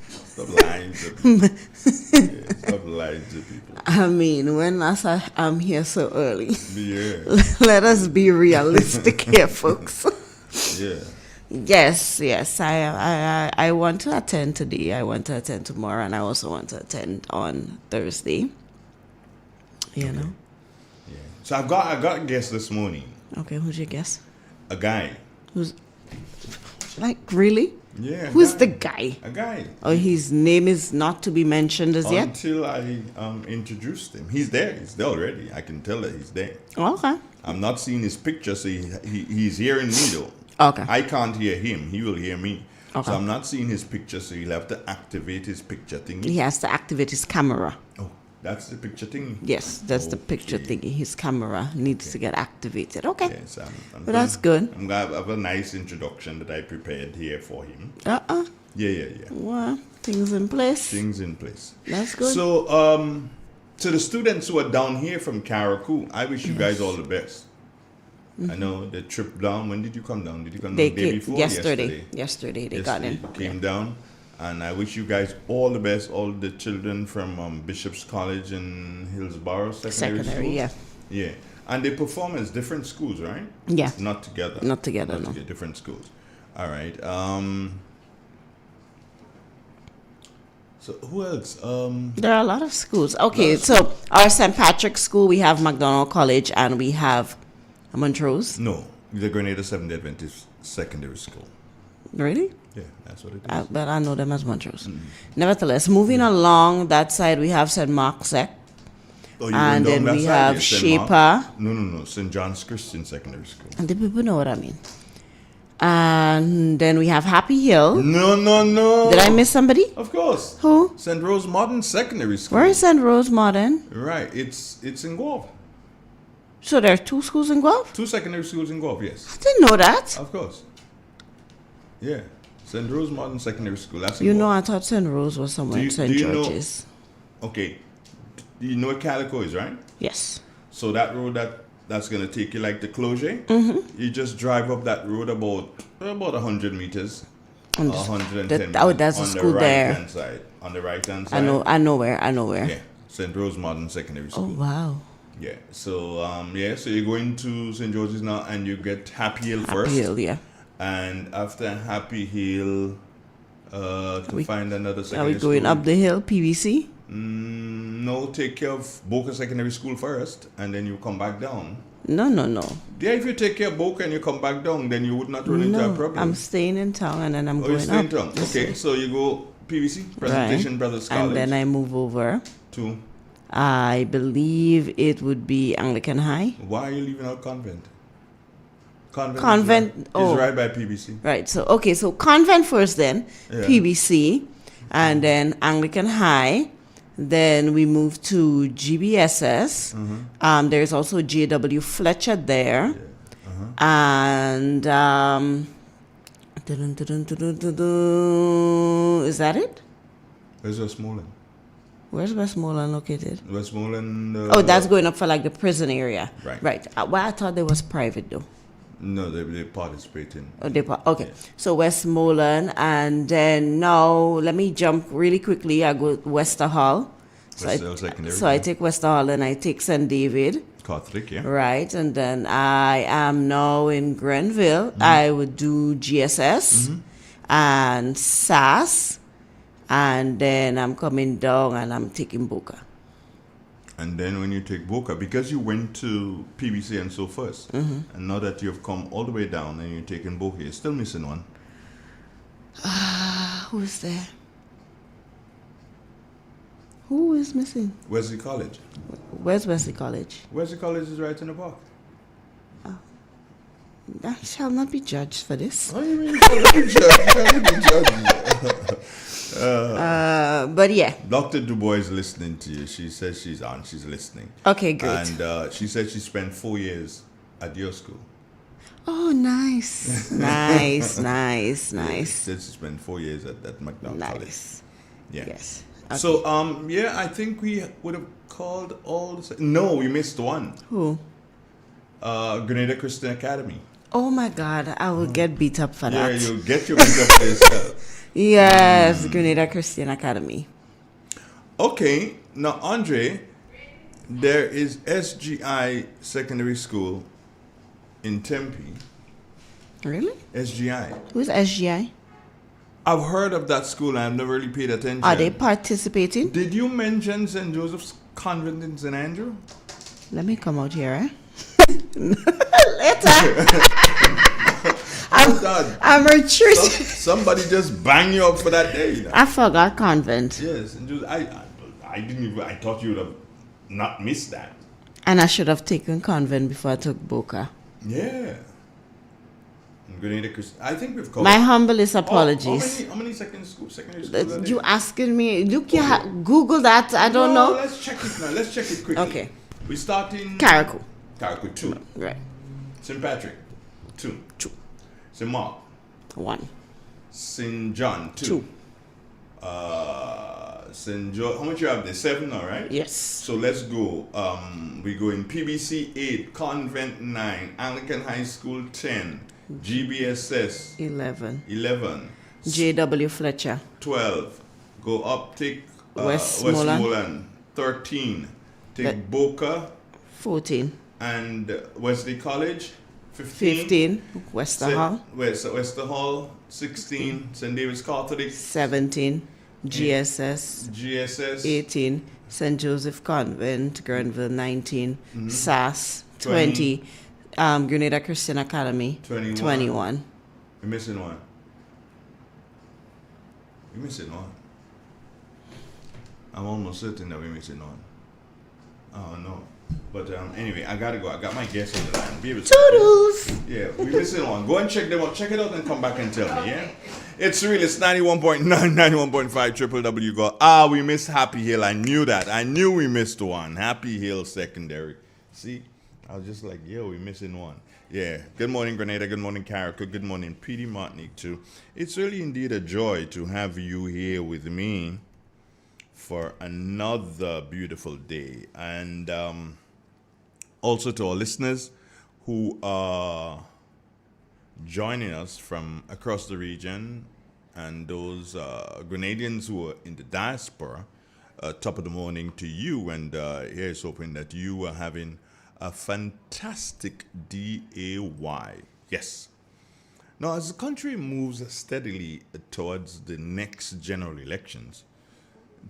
Stop lying to people. Stop lying to people. I mean, when I'm here so early, Yeah. let us be realistic here, folks. Yeah. Yes. I want to attend today. I want to attend tomorrow, and I also want to attend on Thursday. You know. Yeah. So I got a guest this morning. Okay, who's your guess? A guy. Who's like really? Yeah. Who's the guy? A guy. Oh, his name is not to be mentioned as yet. Until I introduced him. He's there. He's there already. I can tell that he's there. Okay. I'm not seeing his picture, so he's hearing me though. Okay. I can't hear him. He will hear me. Okay. So I'm not seeing his picture, so you'll have to activate his picture thingy. He has to activate his camera. Oh, that's the picture thingy. Yes, that's the picture Okay. thingy. His camera needs to get activated. Okay. Yes, I'm But that's good. I'm going to have a nice introduction that I prepared here for him. Yeah. Well, things in place. Things in place. That's good. So, to the students who are down here from Caracou, I wish you guys all the best. I know the trip down. When did you come down? Did you come down the day before? Yesterday they got in. You came down. And I wish you guys all the best, all the children from Bishop's College in Hillsborough Secondary School. Yeah. Yeah. And they perform as different schools, right? Yeah. Not together. Not together, no. Different schools. All right. So who else? There are a lot of schools. Okay, so our St. Patrick's School, we have McDonald College, and we have Montrose. No, the Grenada Seventh Adventist Secondary School. Really? Yeah, that's what it is. But I know them as Montrose. Nevertheless, moving along that side, we have St. Mark's Sec. Oh, you And went down then that we side, have yes, St. Shaper. Mark? No. St. John's Christian Secondary School. And the people know what I mean. And then we have Happy Hill. No. Did I miss somebody? Of course. Who? St. Rose Modern Secondary School. Where is St. Rose Modern? Right, it's in Guelph. So there are two schools in Guelph? 2 secondary schools in Guelph, yes. I didn't know that. Of course. Yeah. St. Rose Modern Secondary School. That's in You know, Guelph. I thought St. Rose was somewhere in St. George's. Okay. Do you know where Calico is, right? Yes. So that road that's going to take you like the closure, you just drive up that road about 100 meters. 110 meters. That's a on school the there. right-hand side. On the right-hand side. I know where. Yeah. St. Rose Modern Secondary School. Oh, wow. Yeah. So so you're going to St. George's now, and you get Happy Hill first. Happy Hill, yeah. And after Happy Hill, to find another Are secondary we going school. up the hill, PVC? No, take care of Boca Secondary School first, and then you come back down. No. Yeah, if you take care of Boca and you come back down, then you would not run into a problem. I'm staying in town and then I'm you're going staying up. in town. Okay, so you go PVC, Presentation Brothers College. And then I move over. To? I believe it would be Anglican High. Why are you leaving out Convent? Convent is right by PBC. Right. So Convent first, then Yeah. PBC, and then Anglican High. Then we move to GBSS. There's also JW Fletcher there, and is that it? Where's Westmoreland? Where's Westmoreland located? Westmoreland. That's going up for like the prison area. Right. Right. Well, I thought there was private though. No, they participate in. Okay. So Westmoreland, and then now let me jump really quickly. I go Wester Hall. So I take Wester Hall and I take St. David. Catholic, yeah. Right, and then I am now in Grenville. I would do GSS and SAS, and then I'm coming down and I'm taking Boca. And then when you take Boca, because you went to PBC and so first, and now that you've come all the way down and you're taking Boca, you're still missing one. Who's there? Who is missing? Wesley College. Where's Wesley College? Wesley College is right in the park. I shall not be judged for this. What do you mean you shall not be judged? You shall not be judged. But yeah. Dr. Dubois is listening to you. She says she's on. She's listening. Okay, great. And she said she spent 4 years at your school. Oh, nice. nice. Yeah, she said she spent 4 years at McDonald College. Yeah. Yes. Okay. So, I think we would have called all the... No, we missed one. Who? Grenada Christian Academy. Oh, my God. I will get beat up for that. Yeah, you'll get your beat up for yourself. Yes, Grenada Christian Academy. Okay. Now, Andre, there is SGI Secondary School in Tempe. Really? SGI. Who's SGI? I've heard of that school and I've never really paid attention. Are they participating? Did you mention St. Joseph's Convent in St. Andrew? Let me come out here, Later. I'm retreating. Somebody just bang you up for that day. You know? I forgot Convent. Yes, and I didn't even. I thought you would have not missed that. And I should have taken Convent before I took Boca. Yeah. Grenada Christian. I think we've covered. My humblest apologies. How many secondary schools? You asking me? Look, Google that. I don't know. Let's check it now. Let's check it quickly. Okay. We start in Carriacou. Carriacou 2. Right. St. Patrick 2. St. Mark 1. St. John 2. St. George. How much you have there? 7 now, right? Yes. So let's go. We go in PBC 8, Convent 9, Anglican High School 10, GBSS 11. JW Fletcher 12. Go up, take Westmoreland. Westmoreland 13. Take Boca 14. And Wesley College 15. 15. Wester Hall. Wester Hall 16. St. David's Catholic 17. GSS 18. St. Joseph Convent, Grenville 19. SAS 20. Grenada Christian Academy 21. You're missing one. I'm almost certain that we're missing one. Oh no. But anyway, I gotta go. I got my guests on the line. Be able to Toodles! Yeah, we're missing one. Go and check them out. Check it out and come back and tell me, yeah? It's real. It's 91.9, 91.5 Triple W Go. We missed Happy Hill. I knew that. I knew we missed one. Happy Hill Secondary. See? I was just like, yo, we're missing one. Yeah. Good morning, Grenada. Good morning, Carriacou. Good morning, P.D. Martinique, too. It's really indeed a joy to have you here with me for another beautiful day. And also to our listeners who are joining us from across the region and those Grenadians who are in the diaspora. top of the morning to you, and here's hoping that you are having a fantastic day. Yes. Now, as the country moves steadily towards the next general elections,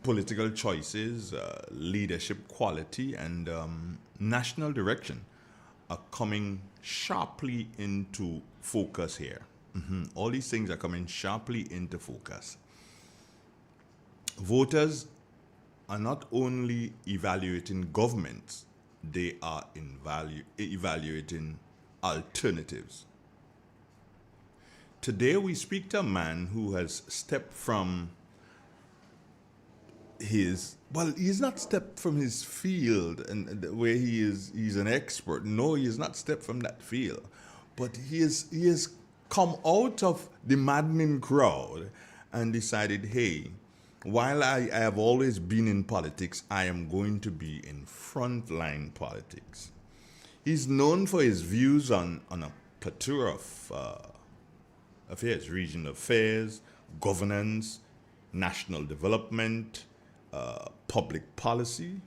political choices, leadership quality, and national direction are coming sharply into focus here. All these things are coming sharply into focus. Voters are not only evaluating governments, they are evaluating alternatives. Today, we speak to a man who has stepped from he's not stepped from his field and where he's an expert. No, he has not stepped from that field, but he has come out of the maddening crowd and decided, hey, while I have always been in politics, I am going to be in frontline politics. He's known for his views on a plethora of affairs, regional affairs, governance, national development, public policy.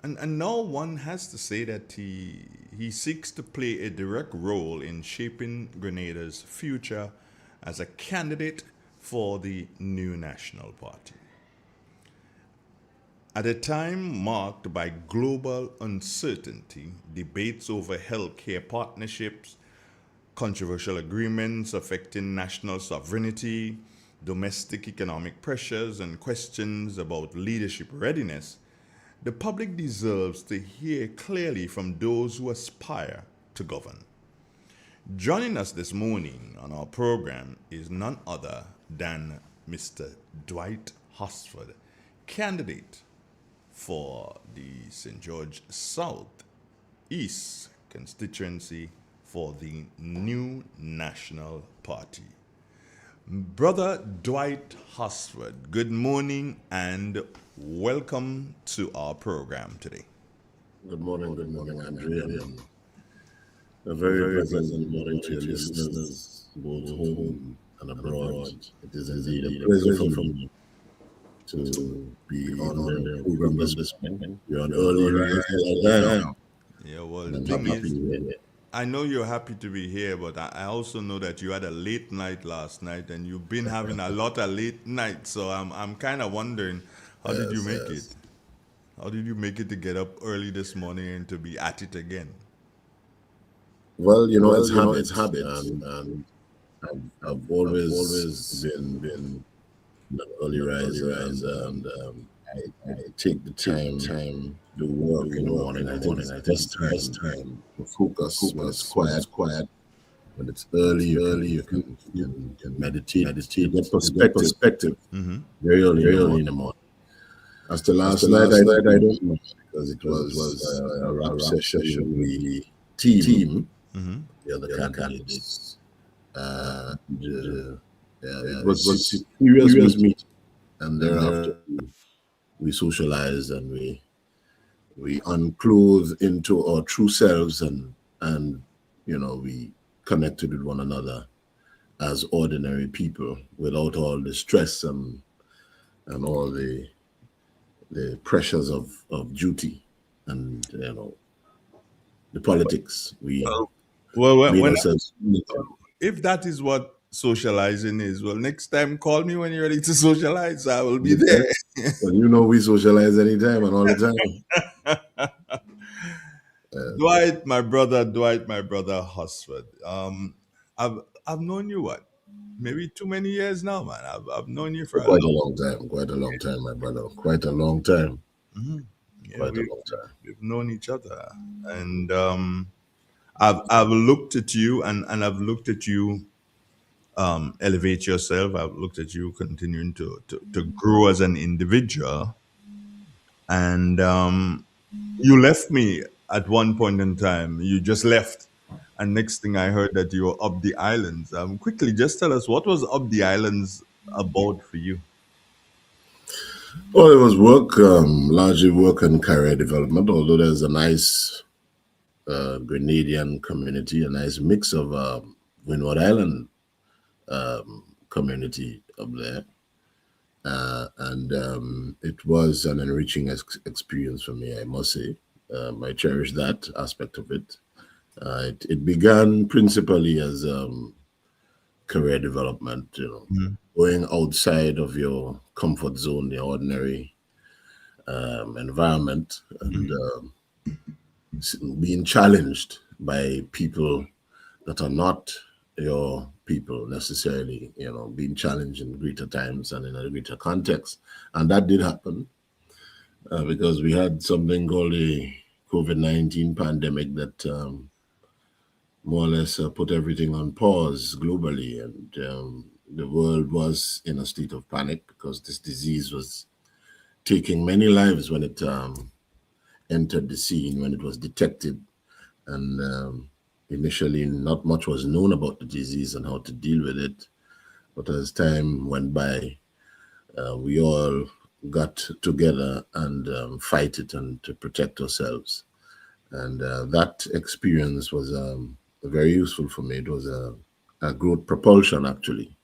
And now one has to say that he seeks to play a direct role in shaping Grenada's future as a candidate for the new National Party. At a time marked by global uncertainty, debates over healthcare partnerships, controversial agreements affecting national sovereignty, domestic economic pressures, and questions about leadership readiness, the public deserves to hear clearly from those who aspire to govern. Joining us this morning on our program is none other than Mr. Dwight Hosford, candidate for the St. George South East constituency for the new National Party. Brother Dwight Hosford, good morning and welcome to our program today. Good morning, Andrea. And a very pleasant morning to your listeners, both home and abroad. It is indeed a pleasure for me to be on the program this morning. You're an early riser like that. Yeah, well, the thing is, I know you're happy to be here, but I also know that you had a late night last night, and you've been having a lot of late nights. So I'm kind of wondering, how did you make it? How did you make it to get up early this morning and to be at it again? Well, it's habit, and I've always been an early riser, and I take the time to work in the morning. I think it's the best time to focus when it's quiet. When it's early, you can meditate, get perspective very early in the morning. As to last night, I don't know, because it was a rap session with the team, the other candidates. It was a serious meeting, and thereafter we socialized and we unclothed into our true selves, and we connected with one another as ordinary people without all the stress and all the pressures of duty and the politics. If that is what socializing is, well, next time call me when you're ready to socialize. I will be there. Well, we socialize anytime and all the time. Dwight, my brother Hosford. I've known you maybe too many years now, man. I've known you for quite a long time, my brother. Quite a long time. Yeah, quite a long time. We've known each other, and I've looked at you, and I've looked at you elevate yourself. I've looked at you continuing to grow as an individual, and you left me at one point in time. You just left, and next thing I heard that you were up the islands. Quickly, just tell us, what was up the islands about for you? Well, it was work, largely work and career development, although there's a nice Grenadian community, a nice mix of Windward Island community up there. and it was an enriching experience for me, I must say. I cherish that aspect of it. It began principally as career development, going outside of your comfort zone, the ordinary environment, and being challenged by people that are not your people necessarily, being challenged in greater times and in a greater context. And that did happen because we had something called a COVID-19 pandemic that more or less put everything on pause globally. And the world was in a state of panic because this disease was taking many lives when it entered the scene, when it was detected. And initially, not much was known about the disease and how to deal with it. But as time went by, we all got together and fight it and to protect ourselves. And that experience was very useful for me. It was a growth propulsion, actually,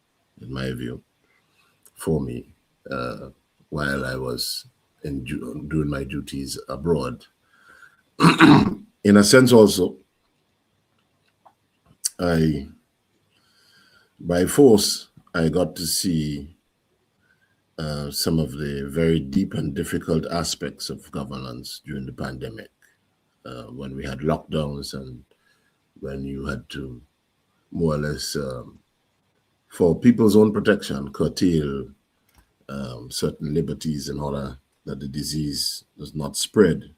in my view, for me, while I was doing my duties abroad. In a sense, also, by force, I got to see some of the very deep and difficult aspects of governance during the pandemic, when we had lockdowns and when you had to more or less, for people's own protection, curtail certain liberties in order that the disease does not spread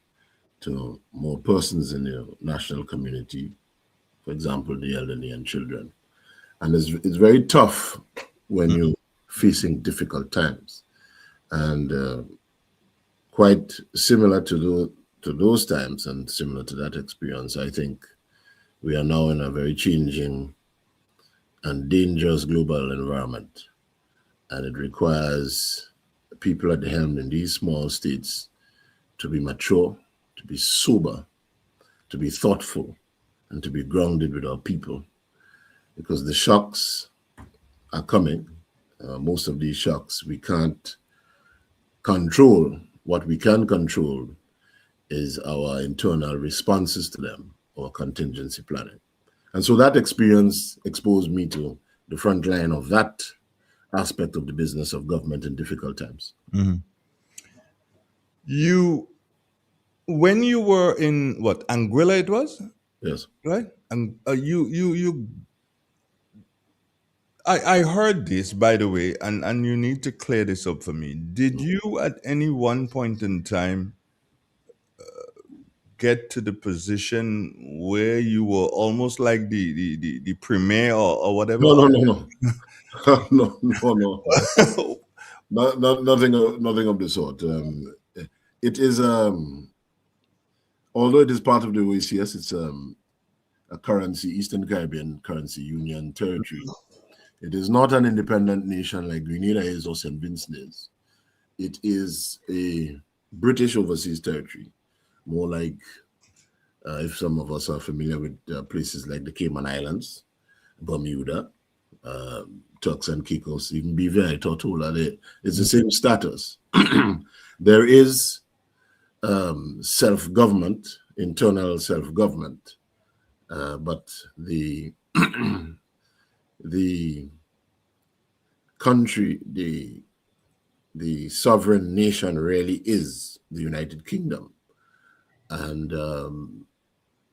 to more persons in the national community, for example, the elderly and children. And it's very tough when you're facing difficult times. And quite similar to those times and similar to that experience, I think we are now in a very changing and dangerous global environment. And it requires people at the helm in these small states to be mature, to be sober, to be thoughtful, and to be grounded with our people. Because the shocks are coming. Most of these shocks we can't control. What we can control is our internal responses to them, or contingency planning. And so that experience exposed me to the front line of that aspect of the business of government in difficult times. When you were in what, Anguilla it was? Yes. Right? And I heard this, by the way, and you need to clear this up for me. Did you at any one point in time get to the position where you were almost like the premier or whatever? No. No. Nothing of the sort. It is, although it is part of the OECS, it's a currency, Eastern Caribbean Currency Union territory. It is not an independent nation like Grenada is or St. Vincent is. It is a British overseas territory, more like, if some of us are familiar with places like the Cayman Islands, Bermuda, Turks and Caicos, even BVI, Tortola, it's the same status. There is self-government, internal self-government, but the country, the sovereign nation really is the United Kingdom. And the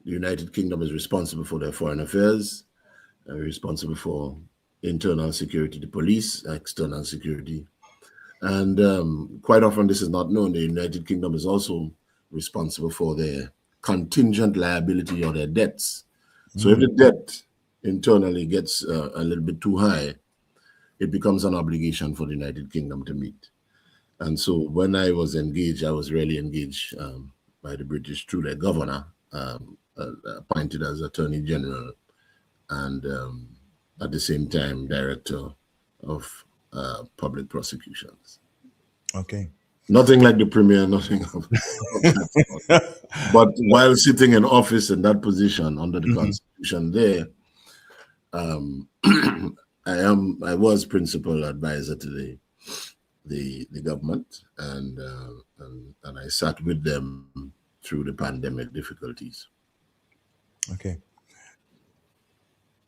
United Kingdom is responsible for their foreign affairs, responsible for internal security, the police, external security. And quite often this is not known. The United Kingdom is also responsible for their contingent liability or their debts. So if the debt internally gets a little bit too high, it becomes an obligation for the United Kingdom to meet. And so when I was engaged, I was really engaged by the British through their governor, appointed as Attorney General, and at the same time, Director of Public Prosecutions. Okay. Nothing like the Premier, nothing of that. But while sitting in office in that position under the Constitution there, I was principal advisor to the the government, and I sat with them through the pandemic difficulties. Okay.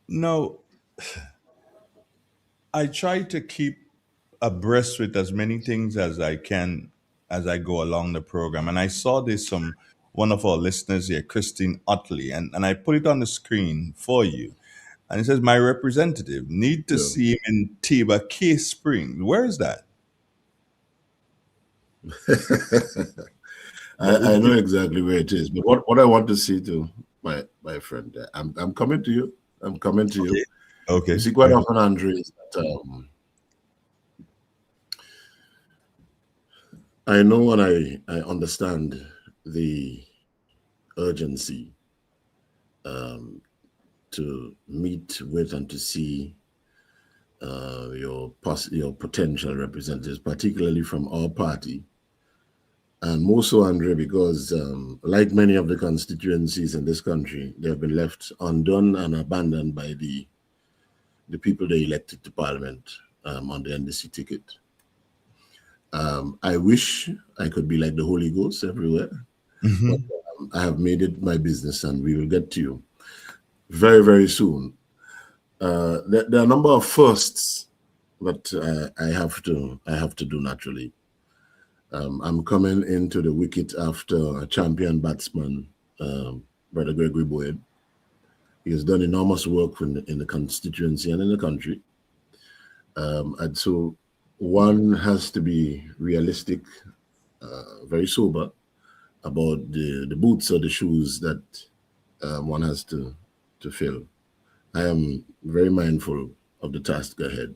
Now, I try to keep abreast with as many things as I can as I go along the program. And I saw this from one of our listeners here, Christine Utley, and I put it on the screen for you. And it says, my representative need to Yeah. see him in Tiba Cay Springs. Where is that? I know exactly where it is, but what I want to see to my friend, I'm coming to you. I'm coming to you. Okay. You see, quite often, Andre, is that I know and I understand the urgency to meet with and to see your potential representatives, particularly from our party. And more so, Andre, because like many of the constituencies in this country, they have been left undone and abandoned by the people they elected to Parliament on the NDC ticket. I wish I could be like the Holy Ghost everywhere. But, I have made it my business, and we will get to you very, very soon. There are a number of firsts that I have to do naturally. I'm coming into the wicket after a champion batsman, Brother Gregory Boyd. He has done enormous work in the constituency and in the country. And so one has to be realistic, very sober about the boots or the shoes that one has to fill. I am very mindful of the task ahead.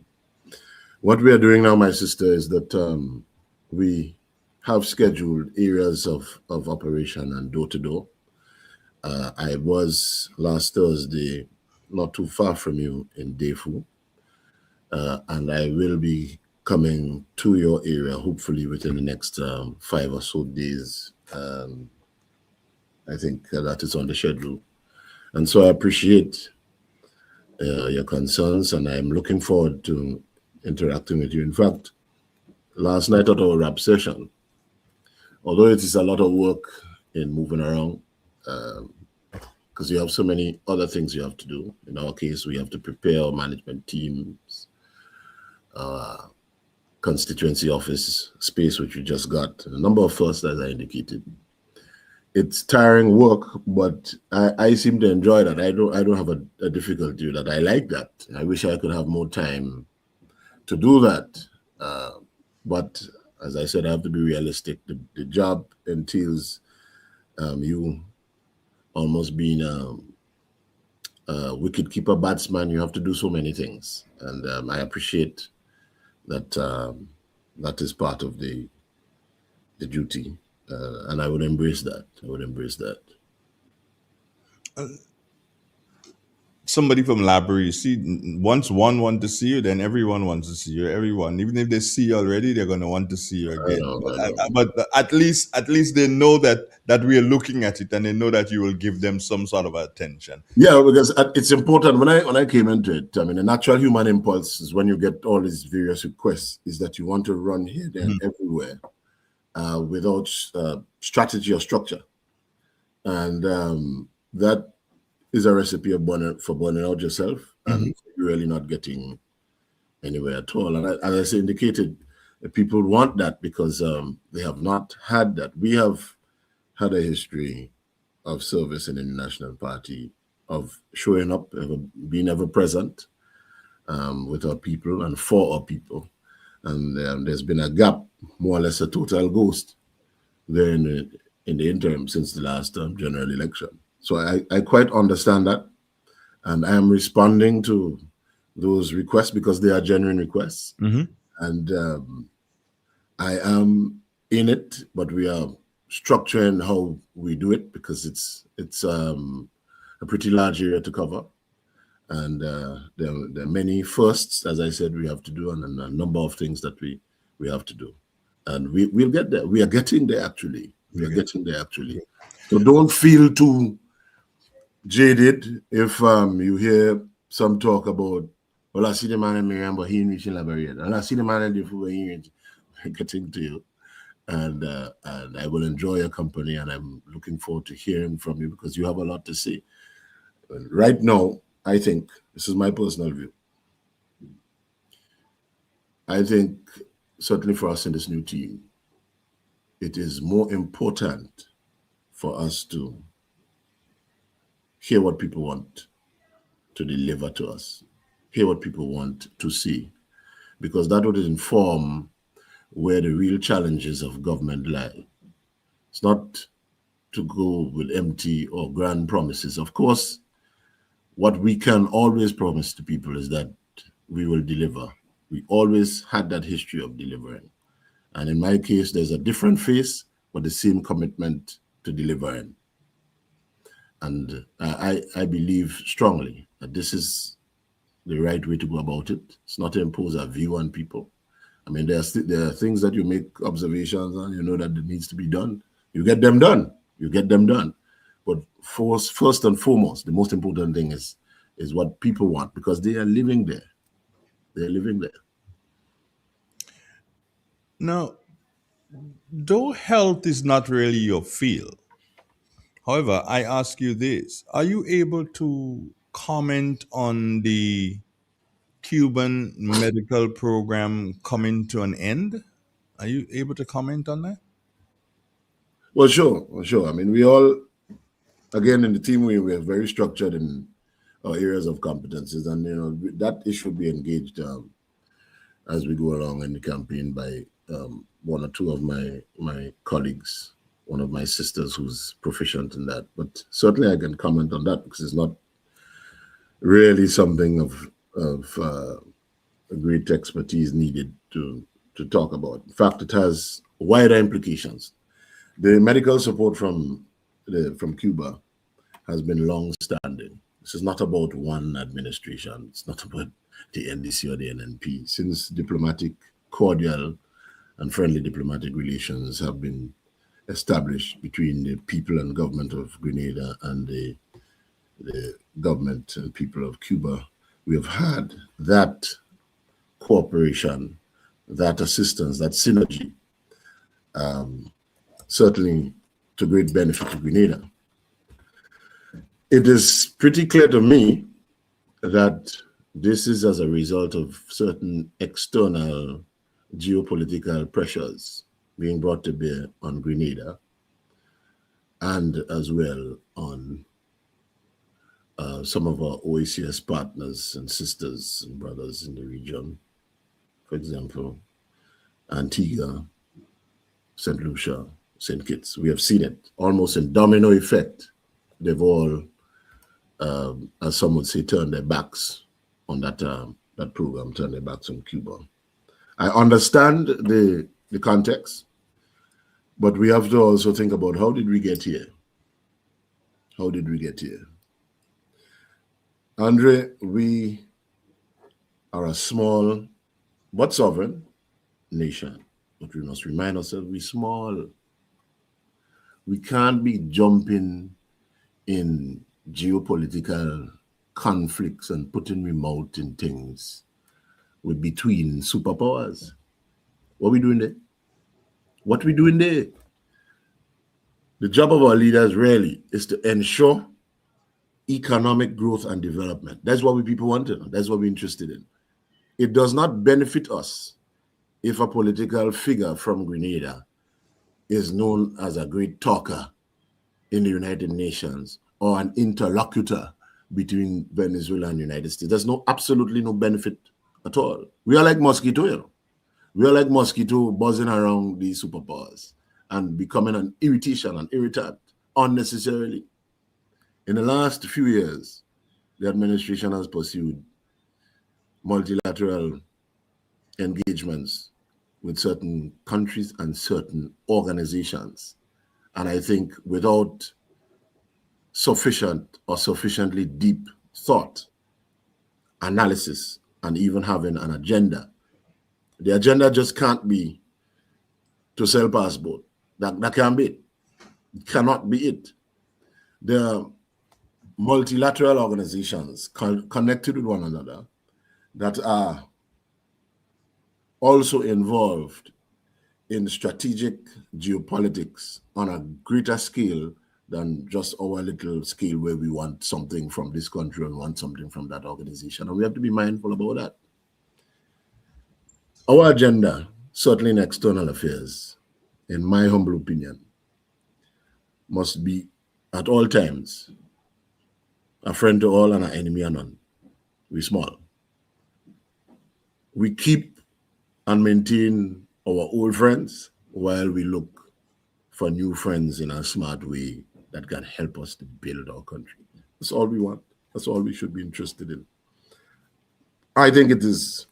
What we are doing now, my sister, is that we have scheduled areas of operation and door-to-door. I was last Thursday not too far from you in Defu, and I will be coming to your area hopefully within the next 5 or so days. I think that is on the schedule. And so I appreciate your concerns, and I'm looking forward to interacting with you. In fact, last night at our rap session, although it is a lot of work in moving around, because you have so many other things you have to do. In our case, we have to prepare our management teams, constituency office space, which we just got, a number of firsts, as I indicated. It's tiring work, but I seem to enjoy that. I don't have a difficulty with that. I like that. I wish I could have more time to do that. But as I said, I have to be realistic. The job entails you almost being a wicket-keeper batsman. You have to do so many things. And I appreciate that that is part of the duty. And I would embrace that. Somebody from library, you see, once one wants to see you, then everyone wants to see you. Everyone, even if they see you already, they're going to want to see you again. I know. But at least they know that we are looking at it, and they know that you will give them some sort of attention. Yeah, because it's important. When I came into it, I mean, the natural human impulse is when you get all these various requests, is that you want to run here, there, and everywhere without strategy or structure. And that is a recipe for burning out yourself, and you're really not getting anywhere at all. And as I indicated, people want that because they have not had that. We have had a history of service in the National Party, of showing up, being ever present with our people and for our people. And there's been a gap, more or less a total ghost there in the interim since the last general election. So I quite understand that. And I am responding to those requests because they are genuine requests. And I am in it, but we are structuring how we do it because it's a pretty large area to cover. And there are many firsts, as I said, we have to do, and a number of things that we have to do. And we'll get there. We are getting there, actually. So don't feel too jaded if you hear some talk about, well, I see the man in Miriam, but he ain't reaching Labarian. And I see the man in the food, he ain't reaching. getting to you. And I will enjoy your company, and I'm looking forward to hearing from you because you have a lot to say. Right now, I think, this is my personal view, I think certainly for us in this new team, it is more important for us to hear what people want to deliver to us, hear what people want to see, because that would inform where the real challenges of government lie. It's not to go with empty or grand promises. Of course, what we can always promise to people is that we will deliver. We always had that history of delivering. And in my case, there's a different face, but the same commitment to delivering. And I believe strongly that this is the right way to go about it. It's not to impose a view on people. I mean, there are things that you make observations on, you know that it needs to be done. You get them done. You get them done. But first and foremost, the most important thing is what people want, because they are living there. They're living there. Now, though health is not really your field, however, I ask you this. Are you able to comment on the Cuban medical program coming to an end? Are you able to comment on that? Well, sure. I mean, we all, again, in the team, we are very structured in our areas of competencies, and that issue will be engaged as we go along in the campaign by one or two of my colleagues, one of my sisters who's proficient in that. But certainly I can comment on that because it's not really something of great expertise needed to talk about. In fact, it has wider implications. The medical support from Cuba has been long-standing. This is not about one administration. It's not about the NDC or the NNP. Since diplomatic, cordial, and friendly diplomatic relations have been established between the people and government of Grenada and the government and people of Cuba, we have had that cooperation, that assistance, that synergy, certainly to great benefit to Grenada. It is pretty clear to me that this is as a result of certain external geopolitical pressures being brought to bear on Grenada and as well on some of our OACS partners and sisters and brothers in the region. For example, Antigua, St. Lucia, St. Kitts. We have seen it almost in domino effect. They've all, as some would say, turned their backs on that program, turned their backs on Cuba. I understand the context, but we have to also think about how did we get here? How did we get here? Andre, we are a small but sovereign nation, but we must remind ourselves we're small. We can't be jumping in geopolitical conflicts and putting we mouth in things with between superpowers. What are we doing there? What are we doing there? The job of our leaders really is to ensure economic growth and development. That's what we people want to know. That's what we're interested in. It does not benefit us if a political figure from Grenada is known as a great talker in the United Nations or an interlocutor between Venezuela and the United States. There's absolutely no benefit at all. We are like mosquito, you know. We are like mosquito buzzing around these superpowers and becoming an irritation, an irritant, unnecessarily. In the last few years, the administration has pursued multilateral engagements with certain countries and certain organizations. And I think without sufficient or sufficiently deep thought, analysis, and even having an agenda, the agenda just can't be to sell passport. That can't be it. It cannot be it. The multilateral organizations connected with one another that are also involved in strategic geopolitics on a greater scale than just our little scale where we want something from this country and want something from that organization. And we have to be mindful about that. Our agenda, certainly in external affairs, in my humble opinion, must be at all times a friend to all and an enemy to none. We small. We keep and maintain our old friends while we look for new friends in a smart way that can help us to build our country. That's all we want. That's all we should be interested in. I think it is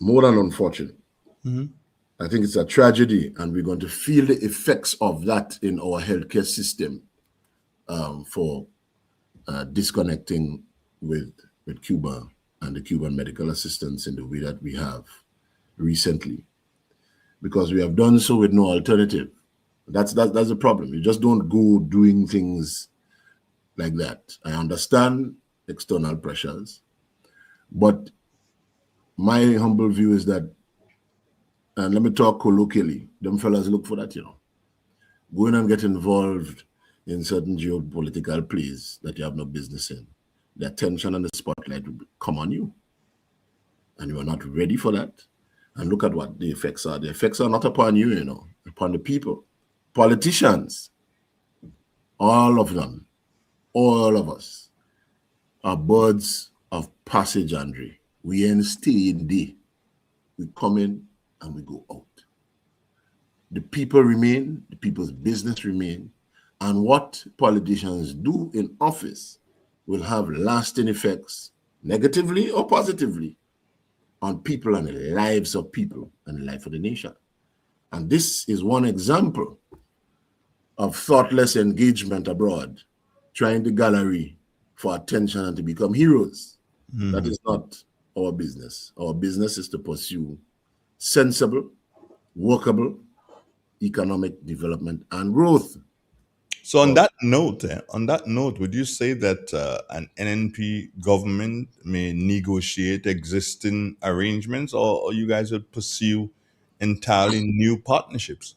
more than unfortunate. I think it's a tragedy, and we're going to feel the effects of that in our healthcare system for disconnecting with Cuba and the Cuban medical assistance in the way that we have recently, because we have done so with no alternative. That's the problem. You just don't go doing things like that. I understand external pressures, but my humble view is that, and let me talk colloquially, them fellas look for that, Go in and get involved in certain geopolitical plays that you have no business in. The attention and the spotlight will come on you. And you are not ready for that. And look at what the effects are. The effects are not upon you, upon the people. Politicians, all of them, all of us, are birds of passage, Andre. We ain't staying there. We come in and we go out. The people remain, the people's business remain, and what politicians do in office will have lasting effects, negatively or positively, on people and the lives of people and the life of the nation. And this is one example of thoughtless engagement abroad, trying the gallery for attention and to become heroes. That is not our business. Our business is to pursue sensible, workable economic development and growth. So on that note, would you say that an NNP government may negotiate existing arrangements, or you guys would pursue entirely new partnerships?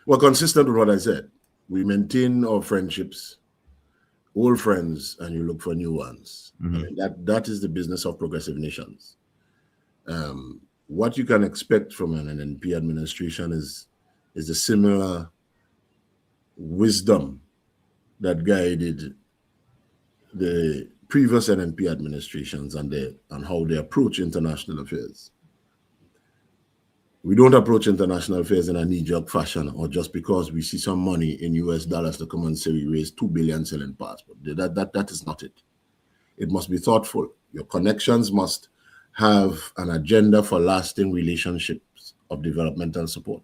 Well, consistent with what I said, we maintain our friendships, old friends, and you look for new ones. I mean, that is the business of progressive nations. What you can expect from an NNP administration is a similar wisdom that guided the previous NNP administrations and how they approach international affairs. We don't approach international affairs in a knee-jerk fashion or just because we see some money in US dollars to come and say we raised $2 billion selling passports. That is not it. It must be thoughtful. Your connections must have an agenda for lasting relationships of developmental support.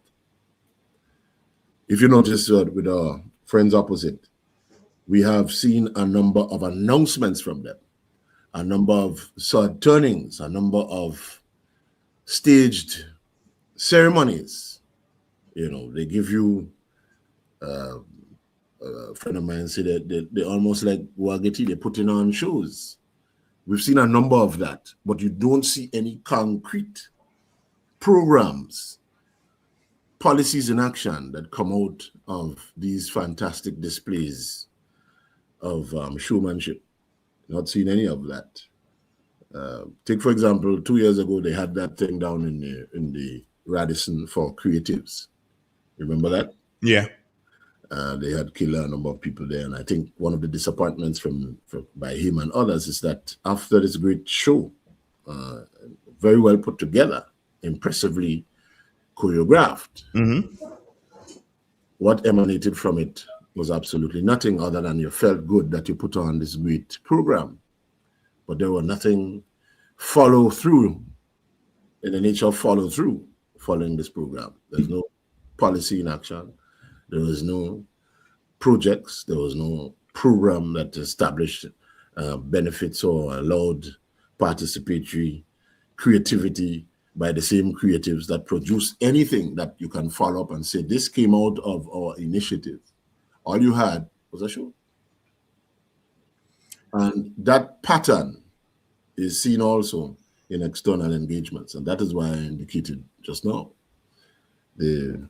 If you notice with our friends opposite, we have seen a number of announcements from them, a number of sword turnings, a number of staged ceremonies. They give you, a friend of mine said that they almost like Wageti, they're putting on shows. We've seen a number of that, but you don't see any concrete programs, policies in action that come out of these fantastic displays of showmanship. Not seen any of that. Take, for example, 2 years ago, they had that thing down in the Radisson for creatives. Remember that? Yeah. They had killed a number of people there. And I think one of the disappointments by him and others is that after this great show, very well put together, impressively choreographed, what emanated from it was absolutely nothing other than you felt good that you put on this great program. But there were nothing follow through in the nature of follow through following this program. There's no policy in action. There was no projects. There was no program that established benefits or allowed participatory creativity by the same creatives that produce anything that you can follow up and say, this came out of our initiative. All you had was a show. And that pattern is seen also in external engagements. And that is why I indicated just now the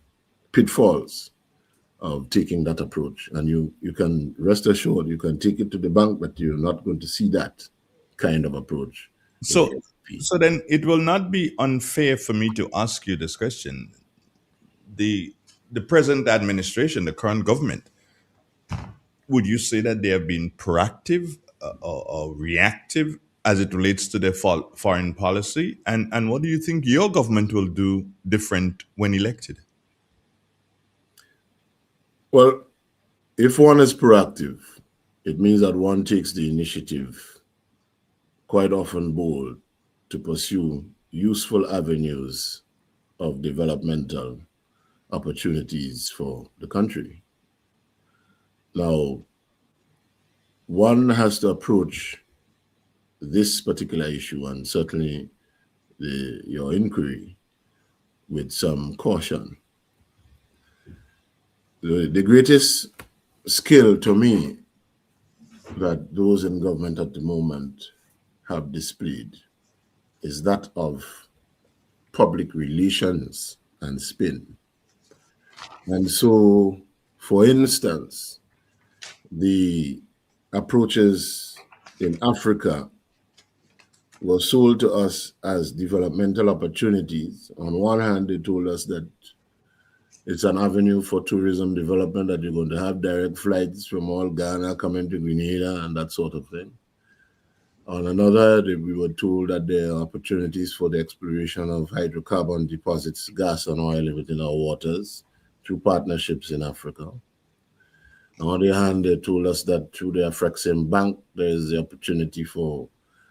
pitfalls of taking that approach. And you can rest assured, you can take it to the bank, but you're not going to see that kind of approach. So, so then it will not be unfair for me to ask you this question. The present administration, the current government, would you say that they have been proactive or reactive as it relates to their foreign policy? And what do you think your government will do different when elected? Well, if one is proactive, it means that one takes the initiative, quite often bold, to pursue useful avenues of developmental opportunities for the country. Now, one has to approach this particular issue, and certainly your inquiry, with some caution. The greatest skill to me that those in government at the moment have displayed is that of public relations and spin. And so, for instance, the approaches in Africa were sold to us as developmental opportunities. On one hand, they told us that it's an avenue for tourism development, that you're going to have direct flights from all Ghana coming to Grenada and that sort of thing. On another, we were told that there are opportunities for the exploration of hydrocarbon deposits, gas and oil within our waters through partnerships in Africa. On the other hand, they told us that through the Afrexim Bank, there is the opportunity for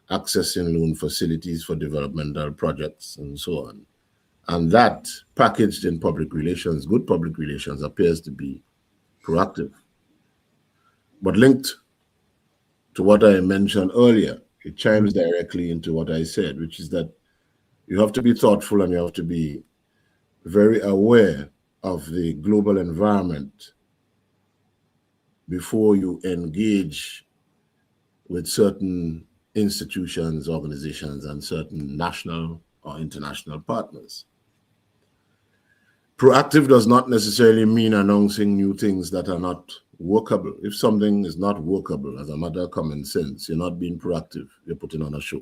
accessing loan facilities for developmental projects and so on. And that, packaged in public relations, good public relations, appears to be proactive. But linked to what I mentioned earlier, it chimes directly into what I said, which is that you have to be thoughtful and you have to be very aware of the global environment before you engage with certain institutions, organizations, and certain national or international partners. Proactive does not necessarily mean announcing new things that are not workable. If something is not workable, as a matter of common sense, you're not being proactive, you're putting on a show.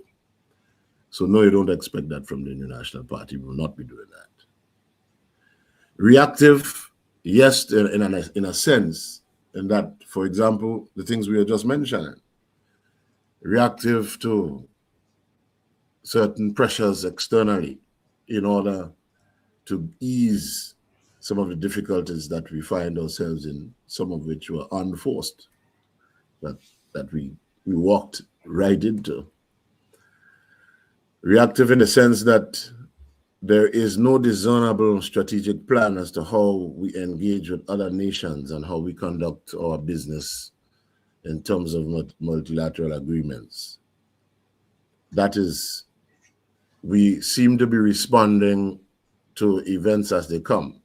So no, you don't expect that from the New National Party. We will not be doing that. Reactive, yes, in a sense, in that, for example, the things we are just mentioning. Reactive to certain pressures externally in order to ease some of the difficulties that we find ourselves in, some of which were unforced, that we walked right into. Reactive in the sense that there is no discernible strategic plan as to how we engage with other nations and how we conduct our business in terms of multilateral agreements. That is, we seem to be responding to events as they come.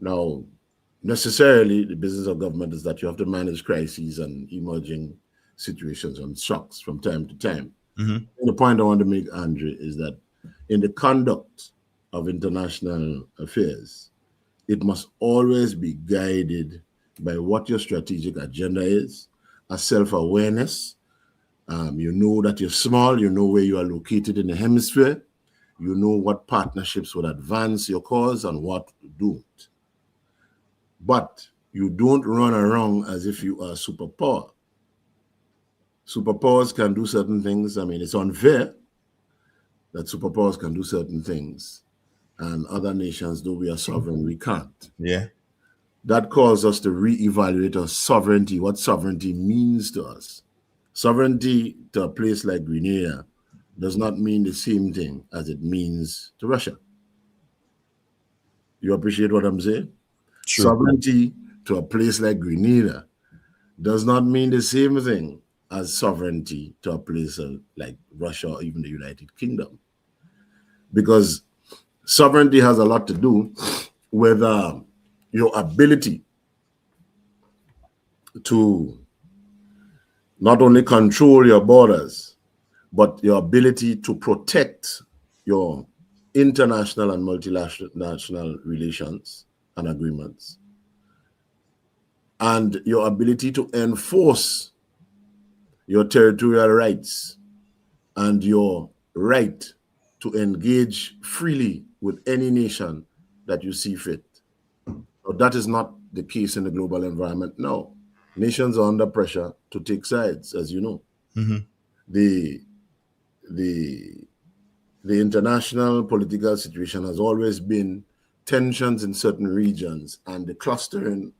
Now, necessarily, the business of government is that you have to manage crises and emerging situations and shocks from time to time. Mm-hmm. The point I want to make, Andre, is that in the conduct of international affairs, it must always be guided by what your strategic agenda is, a self-awareness. You know that you're small, you know where you are located in the hemisphere, you know what partnerships would advance your cause and what don't. But you don't run around as if you are a superpower. Superpowers can do certain things. I mean, it's unfair that superpowers can do certain things, and other nations, though we are sovereign, we can't. Yeah. That calls us to reevaluate our sovereignty, what sovereignty means to us. Sovereignty to a place like Grenada does not mean the same thing as it means to Russia. You appreciate what I'm saying? True. Sovereignty to a place like Grenada does not mean the same thing as sovereignty to a place like Russia or even the United Kingdom. Because sovereignty has a lot to do with your ability to not only control your borders, but your ability to protect your international and multinational relations and agreements, and your ability to enforce your territorial rights and your right to engage freely with any nation that you see fit. But that is not the case in the global environment now. Nations are under pressure to take sides, as you know. Mm-hmm. The international political situation has always been tensions in certain regions and the clustering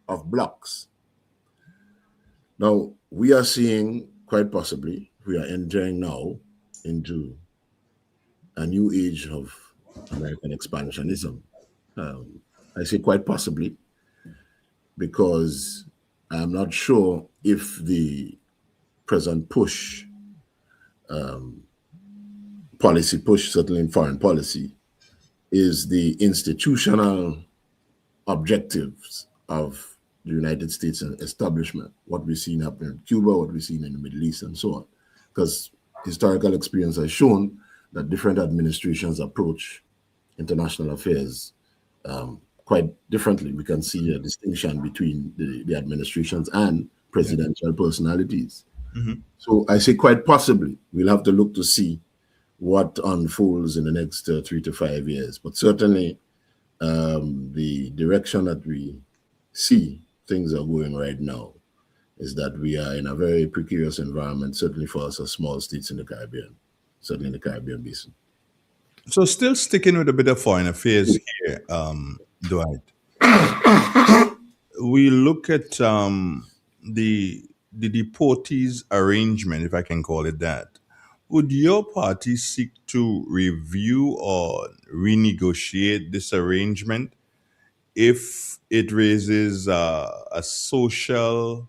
of blocks. Now, we are seeing, quite possibly, we are entering now into a new age of American expansionism. I say quite possibly because I'm not sure if the present push, policy push, certainly in foreign policy, is the institutional objectives of the United States establishment, what we've seen happen in Cuba, what we've seen in the Middle East, and so on. Because historical experience has shown that different administrations approach international affairs quite differently. We can see a distinction between the administrations and presidential personalities. Mm-hmm. So I say quite possibly we'll have to look to see what unfolds in the next 3 to 5 years. But certainly the direction that we see things are going right now is that we are in a very precarious environment, certainly for us as small states in the Caribbean, certainly in the Caribbean basin. So still sticking with a bit of foreign affairs here, Dwight. We look at the deportees arrangement, if I can call it that. Would your party seek to review or renegotiate this arrangement if it raises a social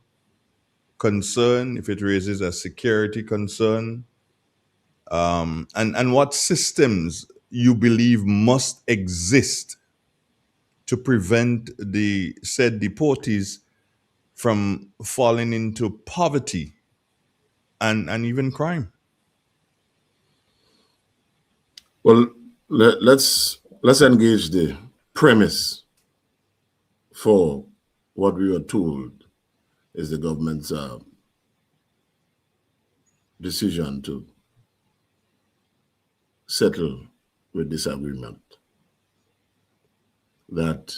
concern, if it raises a security concern? And what systems you believe must exist to prevent the said deportees from falling into poverty and even crime? Well, let's engage the premise for what we were told is the government's decision to settle with this agreement. That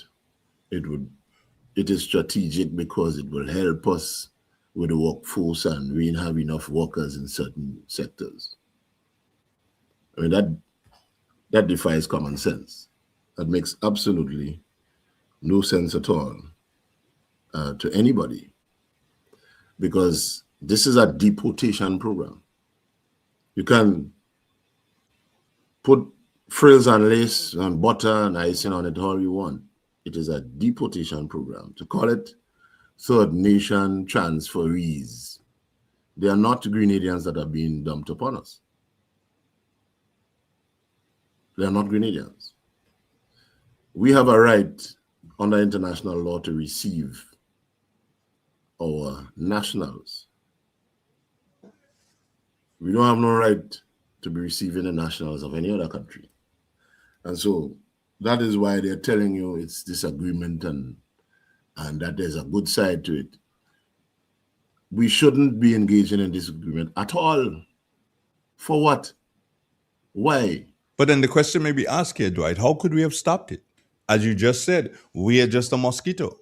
it is strategic because it will help us with the workforce and we have enough workers in certain sectors. I mean, that defies common sense. That makes absolutely no sense at all to anybody, because this is a deportation program. You can put frills and lace and butter and icing on it all you want. It is a deportation program. To call it third nation transferees, they are not Grenadians that are being dumped upon us. They are not Grenadians. We have a right under international law to receive our nationals. We don't have no right to be receiving the nationals of any other country. And so that is why they're telling you it's disagreement and that there's a good side to it. We shouldn't be engaging in disagreement at all. For what? Why? But then the question may be asked here, Dwight, how could we have stopped it? As you just said, we are just a mosquito.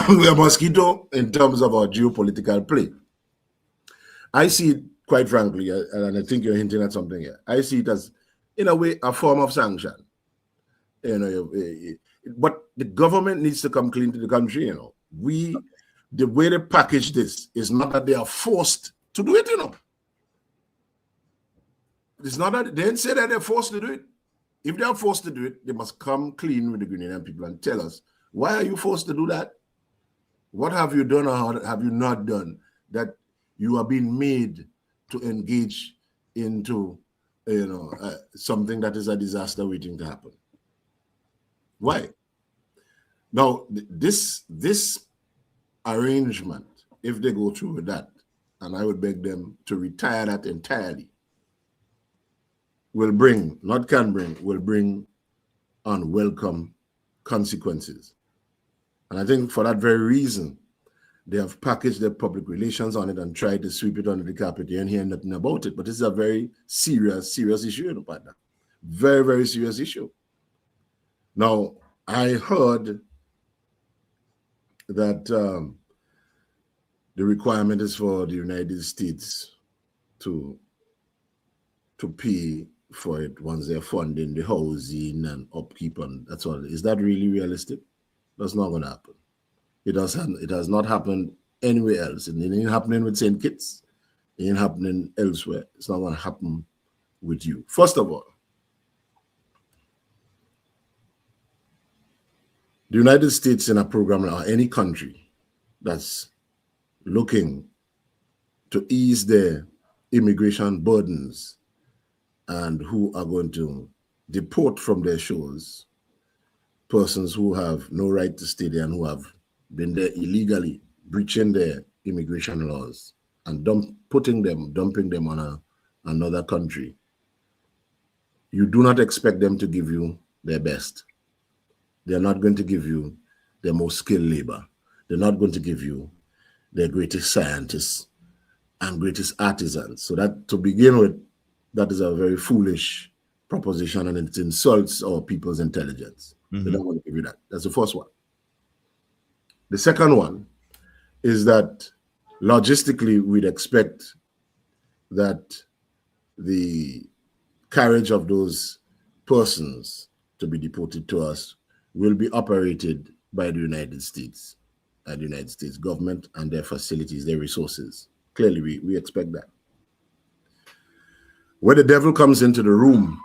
We are a mosquito in terms of our geopolitical play. I see it, quite frankly, and I think you're hinting at something here. I see it as, in a way, a form of sanction. But the government needs to come clean to the country. The way they package this is not that they are forced to do it. It's not that they didn't say that they're forced to do it. If they are forced to do it, they must come clean with the Grenadian people and tell us, why are you forced to do that? What have you done or have you not done that you are being made to engage into something that is a disaster waiting to happen? Why? Now, this arrangement, if they go through with that, and I would beg them to retire that entirely, will bring, not can bring, will bring unwelcome consequences. And I think for that very reason, they have packaged their public relations on it and tried to sweep it under the carpet. You don't hear nothing about it. But this is a very serious issue, you know, partner. Very, very serious issue. Now, I heard that the requirement is for the United States to pay for it once they're funding the housing and upkeep, and that's all. Is that really realistic? That's not going to happen. It has not happened anywhere else. It ain't happening with St. Kitts. It ain't happening elsewhere. It's not going to happen with you. First of all, the United States in a program, or any country that's looking to ease their immigration burdens and who are going to deport from their shores persons who have no right to stay there and who have been there illegally, breaching their immigration laws and dumping them on another country. You do not expect them to give you their best. They're not going to give you their most skilled labor. They're not going to give you their greatest scientists and greatest artisans. So that, to begin with, that is a very foolish proposition, and it insults our people's intelligence. They don't want to give you that. That's the first one. The second one is that logistically, we'd expect that the carriage of those persons to be deported to us will be operated by the United States, the United States government and their facilities, their resources. Clearly, we expect that. Where the devil comes into the room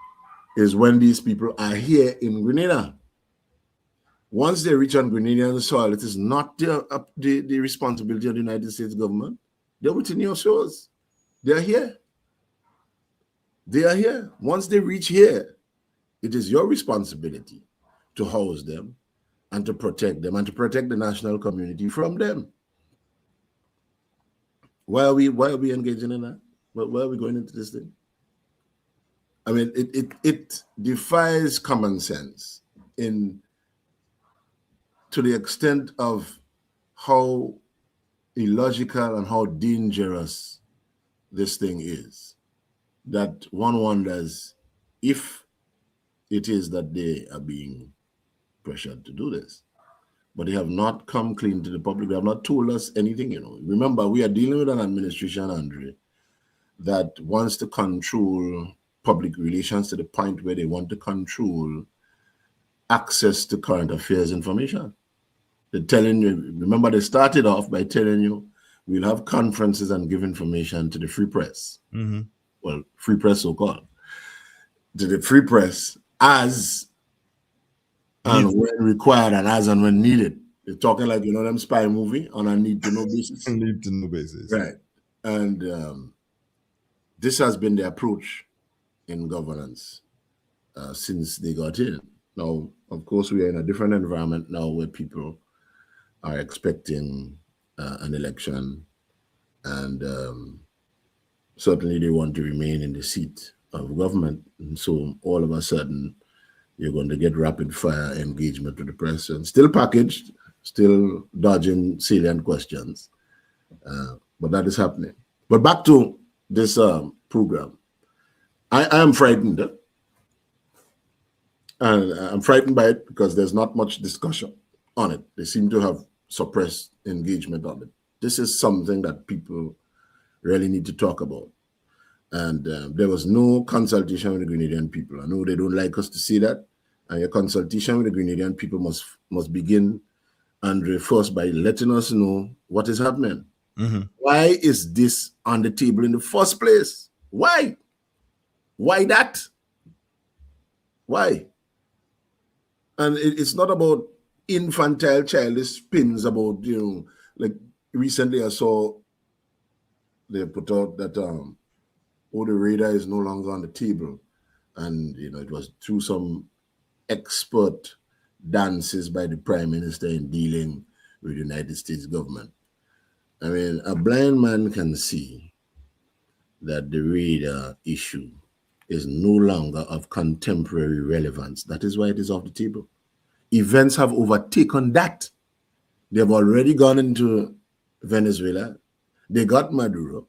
is when these people are here in Grenada. Once they reach on Grenadian soil, it is not the responsibility of the United States government. They're within your shores. They're here. They are here. Once they reach here, it is your responsibility to house them and to protect them and to protect the national community from them. Why are we engaging in that? Why are we going into this thing? I mean, it defies common sense to the extent of how illogical and how dangerous this thing is, that one wonders if it is that they are being pressured to do this. But they have not come clean to the public. They have not told us anything, you know. Remember, we are dealing with an administration, Andre, that wants to control public relations to the point where they want to control access to current affairs information. They're telling you, remember, they started off by telling you, we'll have conferences and give information to the free press. Well, free press so-called. To the free press as and when required and as and when needed. They're talking like, you know, them spy movie on a need-to-know basis. Need-to-know basis. Right. And this has been the approach in governance since they got in. Now, of course, we are in a different environment now where people are expecting an election, and certainly they want to remain in the seat of government. And so all of a sudden, you're going to get rapid fire engagement with the press, and still packaged, still dodging salient questions. But that is happening. But back to this program. I am frightened. And I'm frightened by it because there's not much discussion on it. They seem to have suppressed engagement on it. This is something that people really need to talk about. And there was no consultation with the Grenadian people. I know they don't like us to say that. And your consultation with the Grenadian people must begin, Andre, first by letting us know what is happening. Why is this on the table in the first place? Why? Why that? Why? And it's not about infantile, childish spins about, you know, like recently I saw they put out that the radar is no longer on the table. And, you know, it was through some expert dances by the Prime Minister in dealing with the United States government. I mean, a blind man can see that the radar issue is no longer of contemporary relevance. That is why it is off the table. Events have overtaken that. They've already gone into Venezuela. They got Maduro.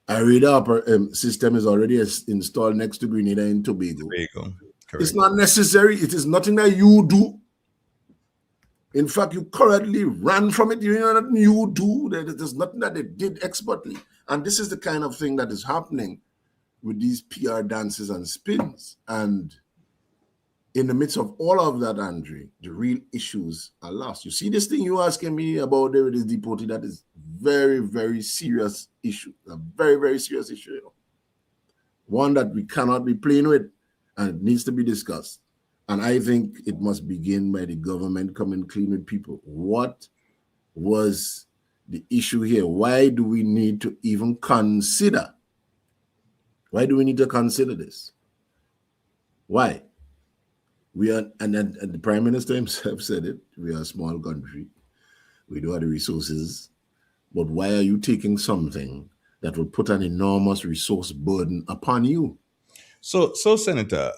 A radar system is already installed next to Grenada and Tobago. It's not necessary. It is nothing that you do. In fact, you currently ran from it. You know nothing you do. There's nothing that they did expertly. And this is the kind of thing that is happening with these PR dances and spins. And in the midst of all of that, Andre, the real issues are lost. You see this thing you asking me about there with this deportee, that is very, very serious issue. A very, very serious issue. You know? One that we cannot be playing with, and it needs to be discussed. And I think it must begin by the government coming clean with people. What was the issue here? Why do we need to even consider? Why do we need to consider this? Why? We are, and the Prime Minister himself said it, we are a small country. We don't have the resources. But why are you taking something that will put an enormous resource burden upon you? So Senator,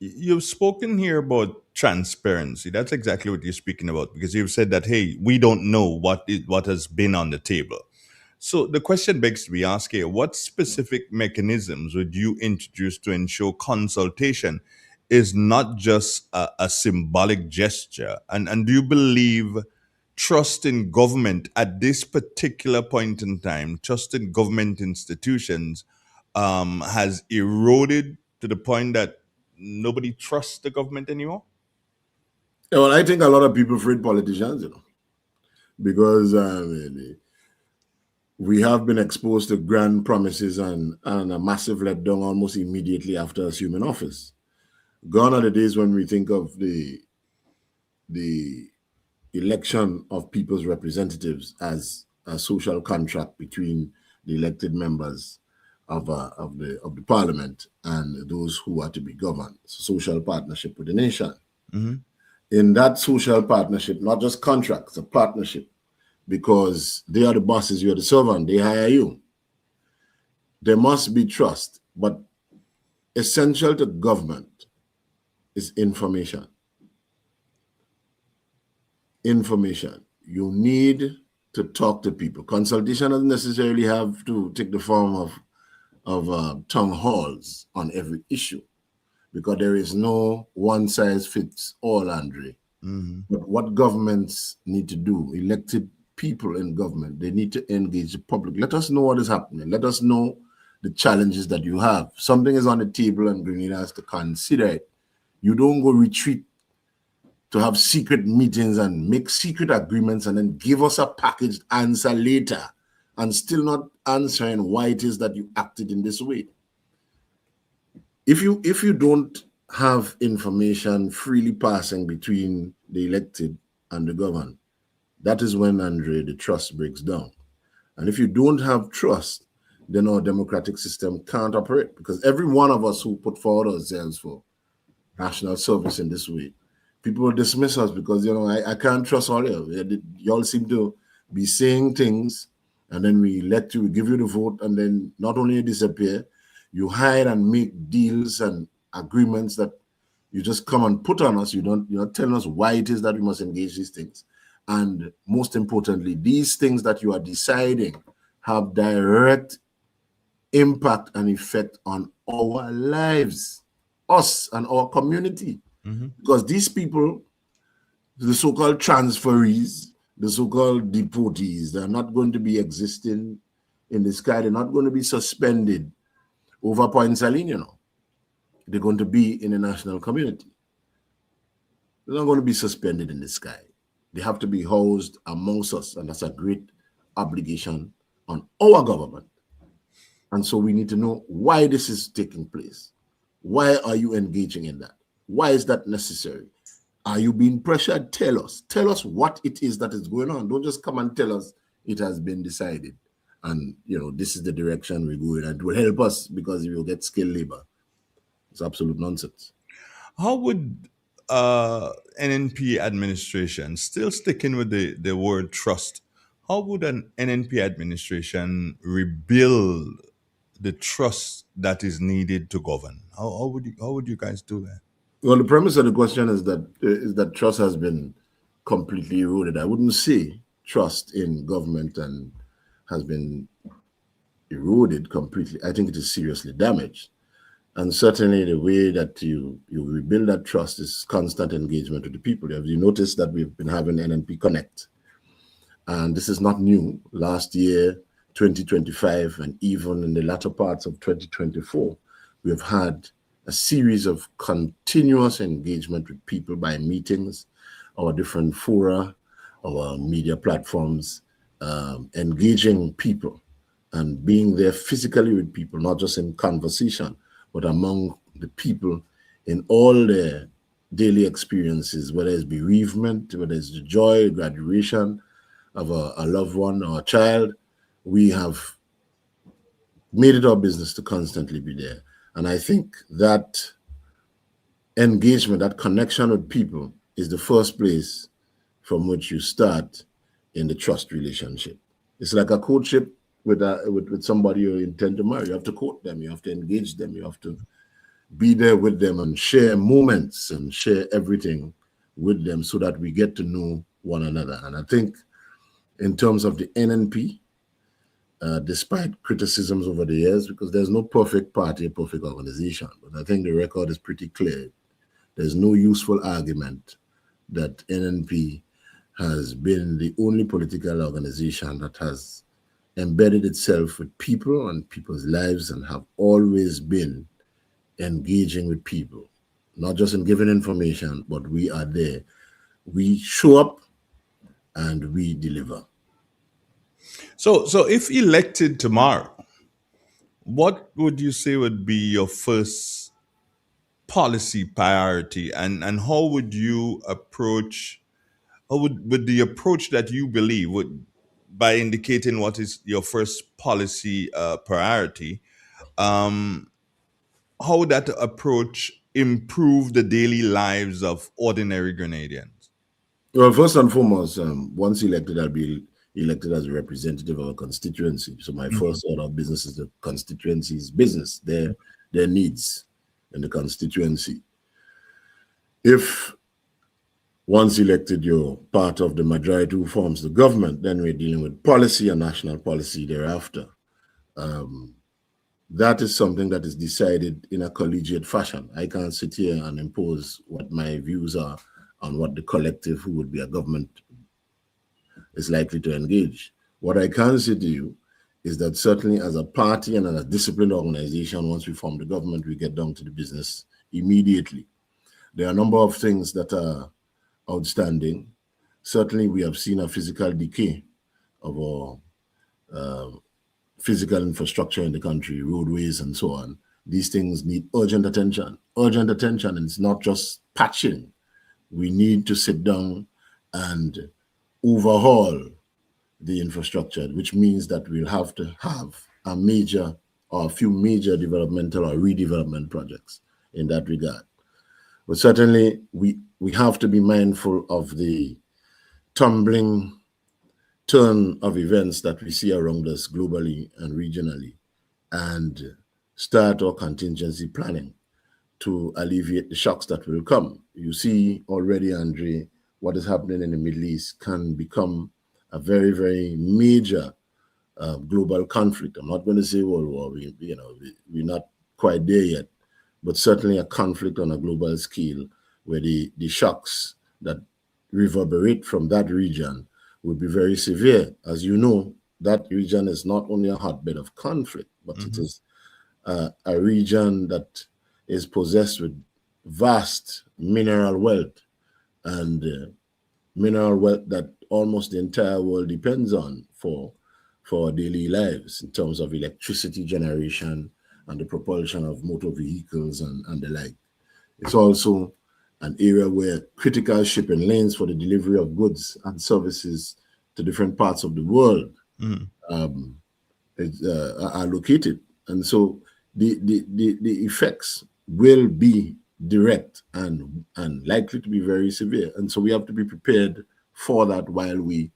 you've spoken here about transparency. That's exactly what you're speaking about, because you've said that, hey, we don't know what has been on the table. So the question begs to be asked here, what specific mechanisms would you introduce to ensure consultation is not just a symbolic gesture? And do you believe trust in government at this particular point in time, trust in government institutions, has eroded to the point that nobody trusts the government anymore? Yeah, well, I think a lot of people afraid politicians, you know, because we have been exposed to grand promises and a massive letdown almost immediately after assuming office. Gone are the days when we think of the election of people's representatives as a social contract between the elected members of the parliament and those who are to be governed. Social partnership with the nation. Mm-hmm. In that social partnership, not just contracts, a partnership, because they are the bosses, you are the servant, they hire you. There must be trust, but essential to government is information. Information. You need to talk to people. Consultation doesn't necessarily have to take the form of town halls on every issue, because there is no one size fits all, Andre. Mm-hmm. But what governments need to do, elected people in government, they need to engage the public. Let us know what is happening. Let us know the challenges that you have. Something is on the table and Grenada has to consider it. You don't go retreat to have secret meetings and make secret agreements and then give us a packaged answer later and still not answering why it is that you acted in this way. If you don't have information freely passing between the elected and the governed, that is when, Andre, the trust breaks down. And if you don't have trust, then our democratic system can't operate, because every one of us who put forward ourselves for national service in this way, people will dismiss us because, you know, I can't trust all of you. You all seem to be saying things, and then we elect you, we give you the vote, and then not only you disappear, you hide and make deals and agreements that you just come and put on us. You're not telling us why it is that we must engage these things. And most importantly, these things that you are deciding have direct impact and effect on our lives, us and our community. Mm-hmm. Because these people, the so-called transferees, the so-called deportees, they're not going to be existing in the sky. They're not going to be suspended over Point Saline, you know. They're going to be in the national community. They're not going to be suspended in the sky. They have to be housed amongst us, and that's a great obligation on our government. And so we need to know why this is taking place. Why are you engaging in that? Why is that necessary? Are you being pressured? Tell us. Tell us what it is that is going on. Don't just come and tell us it has been decided. And, you know, this is the direction we're going, and it will help us because we will get skilled labor. It's absolute nonsense. How would NNP administration, still sticking with the word trust, how would an NNP administration rebuild the trust that is needed to govern? How would you guys do that? Well, the premise of the question is that trust has been completely eroded. I wouldn't say trust in government and has been eroded completely. I think it is seriously damaged. And certainly the way that you rebuild that trust is constant engagement with the people. Have you noticed that we've been having NNP Connect? And this is not new. Last year, 2025, and even in the latter parts of 2024, we have had a series of continuous engagement with people by meetings, our different fora, our media platforms, engaging people and being there physically with people, not just in conversation, but among the people in all their daily experiences, whether it's bereavement, whether it's the joy, graduation of a loved one or a child. We have made it our business to constantly be there. And I think that engagement, that connection with people is the first place from which you start in the trust relationship. It's like a courtship with somebody you intend to marry. You have to court them, you have to engage them, you have to be there with them and share moments and share everything with them so that we get to know one another. And I think in terms of the NNP, despite criticisms over the years, because there's no perfect party, perfect organization, but I think the record is pretty clear. There's no useful argument that NNP has been the only political organization that has embedded itself with people and people's lives and have always been engaging with people, not just in giving information, but we are there. We show up and we deliver. So if elected tomorrow, what would you say would be your first policy priority, and how would you approach, how would the approach that you believe would, by indicating what is your first policy priority, how would that approach improve the daily lives of ordinary Grenadians? Well, first and foremost, once elected, I'll be elected as a representative of a constituency. So my first order of business is the constituency's business, their needs in the constituency. If once elected, you're part of the majority who forms the government, then we're dealing with policy and national policy thereafter. That is something that is decided in a collegiate fashion. I can't sit here and impose what my views are on what the collective who would be a government is likely to engage. What I can say to you is that certainly as a party and as a disciplined organization, once we form the government, we get down to the business immediately. There are a number of things that are outstanding. Certainly we have seen a physical decay of our physical infrastructure in the country, roadways and so on. These things need urgent attention. Urgent attention, and it's not just patching. We need to sit down and overhaul the infrastructure, which means that we'll have to have a major or a few major developmental or redevelopment projects in that regard. But certainly we have to be mindful of the tumbling turn of events that we see around us globally and regionally, and start our contingency planning to alleviate the shocks that will come. You see already, Andre, what is happening in the Middle East can become a very, very major global conflict. I'm not going to say World War. We're not quite there yet, but certainly a conflict on a global scale where the shocks that reverberate from that region would be very severe. As you know, that region is not only a hotbed of conflict, but it is a region that is possessed with vast mineral wealth, and mineral wealth that almost the entire world depends on for our daily lives in terms of electricity generation and the propulsion of motor vehicles and the like. It's also an area where critical shipping lanes for the delivery of goods and services to different parts of the world are located. And so the effects will be direct and likely to be very severe. And so we have to be prepared for that while we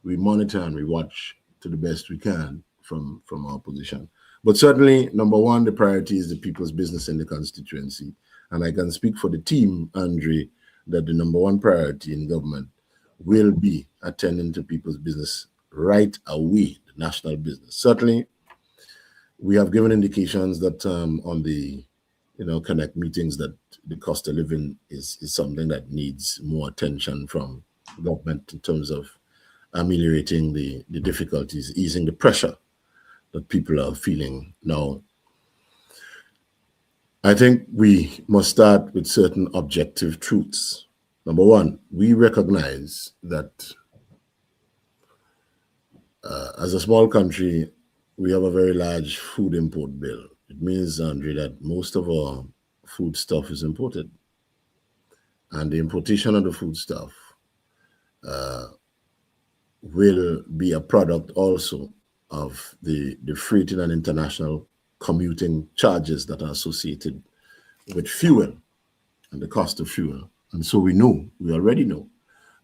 we monitor and we watch to the best we can from our position. But certainly, number one, the priority is the people's business in the constituency. And I can speak for the team, Andre, that the number one priority in government will be attending to people's business right away, the national business. Certainly, we have given indications that on the connect meetings that the cost of living is something that needs more attention from government in terms of ameliorating the difficulties, easing the pressure that people are feeling now. I think we must start with certain objective truths. Number one, we recognize that as a small country, we have a very large food import bill. It means, Andre, that most of our food stuff is imported. And the importation of the food stuff will be a product also of the freighting and international commuting charges that are associated with fuel and the cost of fuel. And so we already know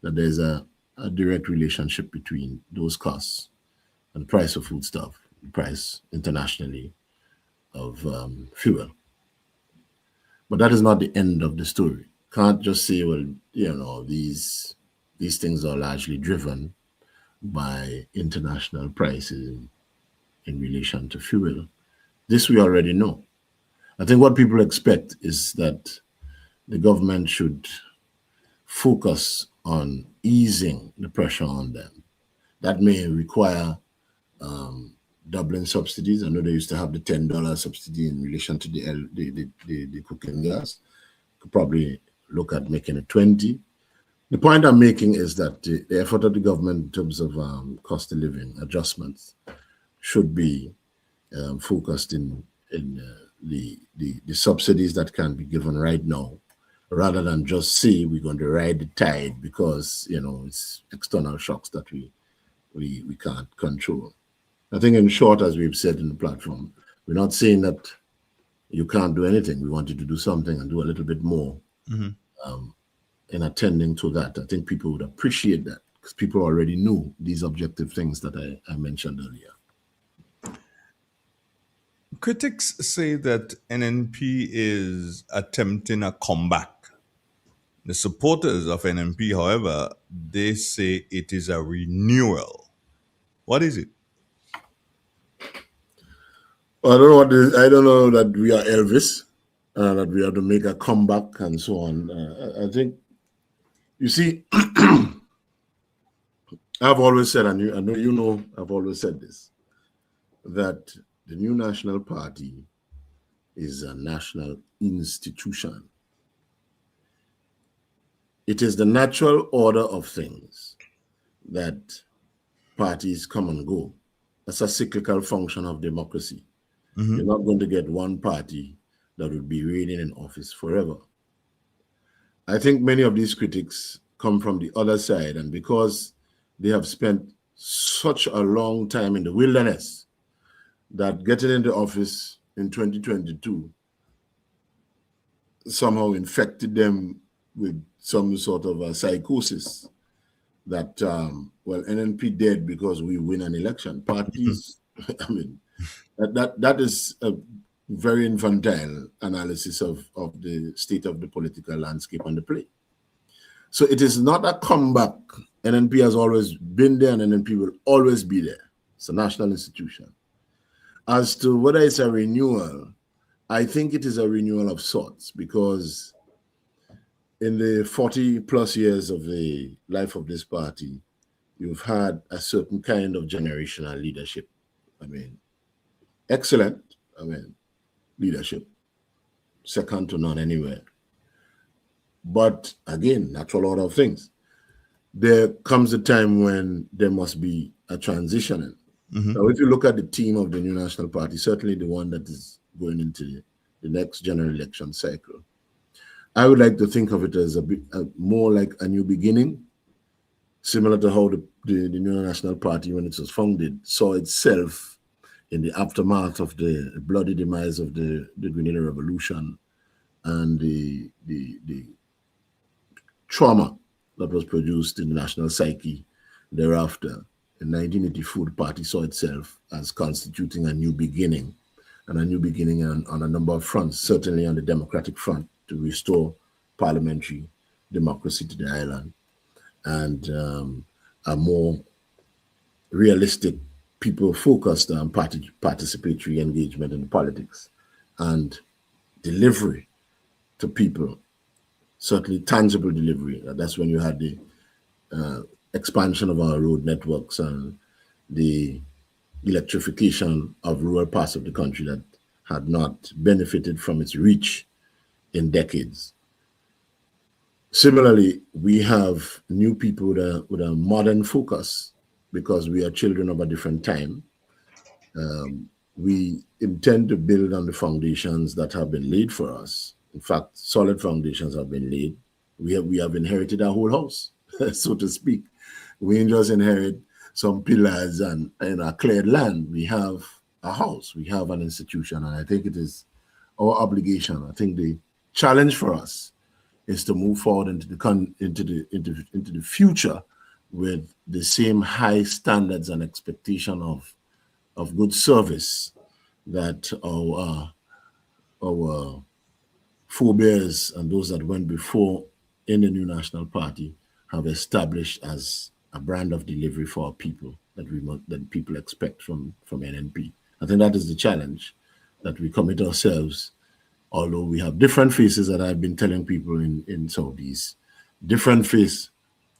that there's a direct relationship between those costs and the price of foodstuff, the price internationally of fuel. But that is not the end of the story. Can't just say, well, these things are largely driven by international prices in relation to fuel. This we already know. I think what people expect is that the government should focus on easing the pressure on them. That may require doubling subsidies. I know they used to have the $10 subsidy in relation to the cooking gas. Could probably look at making it 20. The point I'm making is that the effort of the government in terms of cost of living adjustments should be focused in the subsidies that can be given right now, rather than just say we're going to ride the tide because it's external shocks that we can't control. I think, in short, as we've said in the platform, we're not saying that you can't do anything. We want you to do something and do a little bit more in attending to that. I think people would appreciate that because people already knew these objective things that I mentioned earlier. Critics say that NNP is attempting a comeback. The supporters of NNP, however, they say it is a renewal. What is it? I don't know what this, I don't know that we are Elvis, that we have to make a comeback and so on. I think, you see, I've always said, and I know I've always said this, that the new National Party is a national institution. It is the natural order of things that parties come and go. That's a cyclical function of democracy. Mm-hmm. You're not going to get one party that will be reigning in office forever. I think many of these critics come from the other side, and because they have spent such a long time in the wilderness, that getting into office in 2022 somehow infected them with some sort of a psychosis that, NNP dead because we win an election. Parties, I mean, that is a very infantile analysis of the state of the political landscape on the play. So it is not a comeback. NNP has always been there, and NNP will always be there. It's a national institution. As to whether it's a renewal, I think it is a renewal of sorts, because in the 40 plus years of the life of this party, you've had a certain kind of generational leadership. I mean, excellent, leadership, second to none anywhere. But again, natural order of things. There comes a time when there must be a transitioning. Mm-hmm. Now, if you look at the team of the new National Party, certainly the one that is going into the next general election cycle, I would like to think of it as a more like a new beginning, similar to how the new National Party, when it was founded, saw itself in the aftermath of the bloody demise of the Grenada Revolution and the trauma that was produced in the national psyche Thereafter, in 1984, the party saw itself as constituting a new beginning, and a new beginning on a number of fronts, certainly on the democratic front, to restore parliamentary democracy to the island, and a more realistic, people-focused participatory engagement in politics and delivery to people, certainly tangible delivery. That's when you had the expansion of our road networks and the electrification of rural parts of the country that had not benefited from its reach in decades. Similarly, we have new people with a modern focus because we are children of a different time. We intend to build on the foundations that have been laid for us. In fact, solid foundations have been laid. We have inherited a whole house, so to speak. We didn't just inherit some pillars and a cleared land. We have a house, we have an institution, and I think it is our obligation. I think the challenge for us is to move forward into the future with the same high standards and expectation of good service that our forebears and those that went before in the new national party have established as a brand of delivery for our people that people expect from NNP. I think that is the challenge that we commit ourselves, although we have different faces that I've been telling people in Southeast, different face,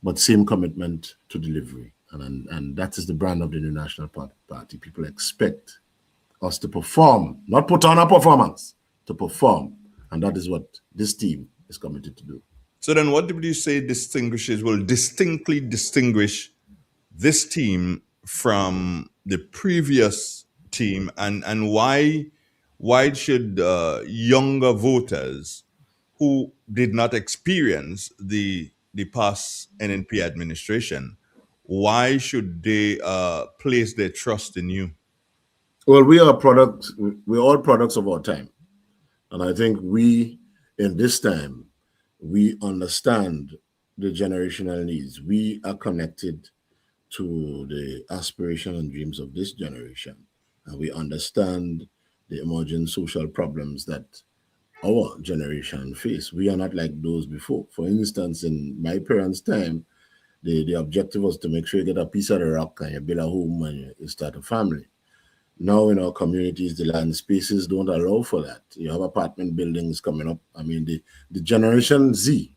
but same commitment to delivery. And that is the brand of the new national party. People expect us to perform, not put on a performance, to perform. And that is what this team is committed to do. So then what would you say will distinctly distinguish this team from the previous team, and why should younger voters who did not experience the past NNP administration, why should they place their trust in you? Well, we're all products of our time. And I think we, in this time, we understand the generational needs. We are connected to the aspiration and dreams of this generation. And we understand the emerging social problems that our generation face. We are not like those before. For instance, in my parents' time, the objective was to make sure you get a piece of the rock and you build a home and you start a family. Now in our communities, the land spaces don't allow for that. You have apartment buildings coming up. I mean, the Generation Z,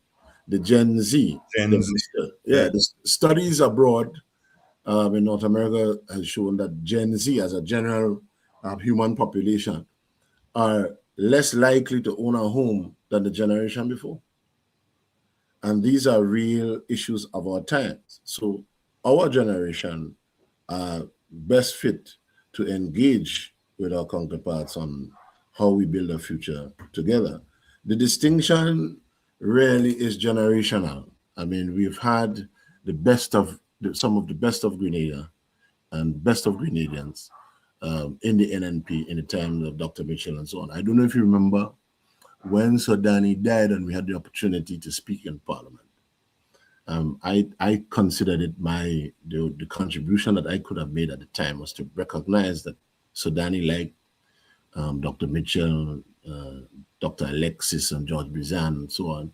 the Gen Z. The studies abroad in North America has shown that Gen Z, as a general human population, are less likely to own a home than the generation before. And these are real issues of our times. So our generation are best fit to engage with our counterparts on how we build a future together. The distinction really is generational. I mean, we've had some of the best of Grenada and best of Grenadians in the NNP in the time of Dr. Mitchell and so on. I don't know if you remember when Sir Danny died and we had the opportunity to speak in Parliament. I considered it the contribution that I could have made at the time was to recognize that Sudani, like Dr. Mitchell, Dr. Alexis, and George Bizan, and so on,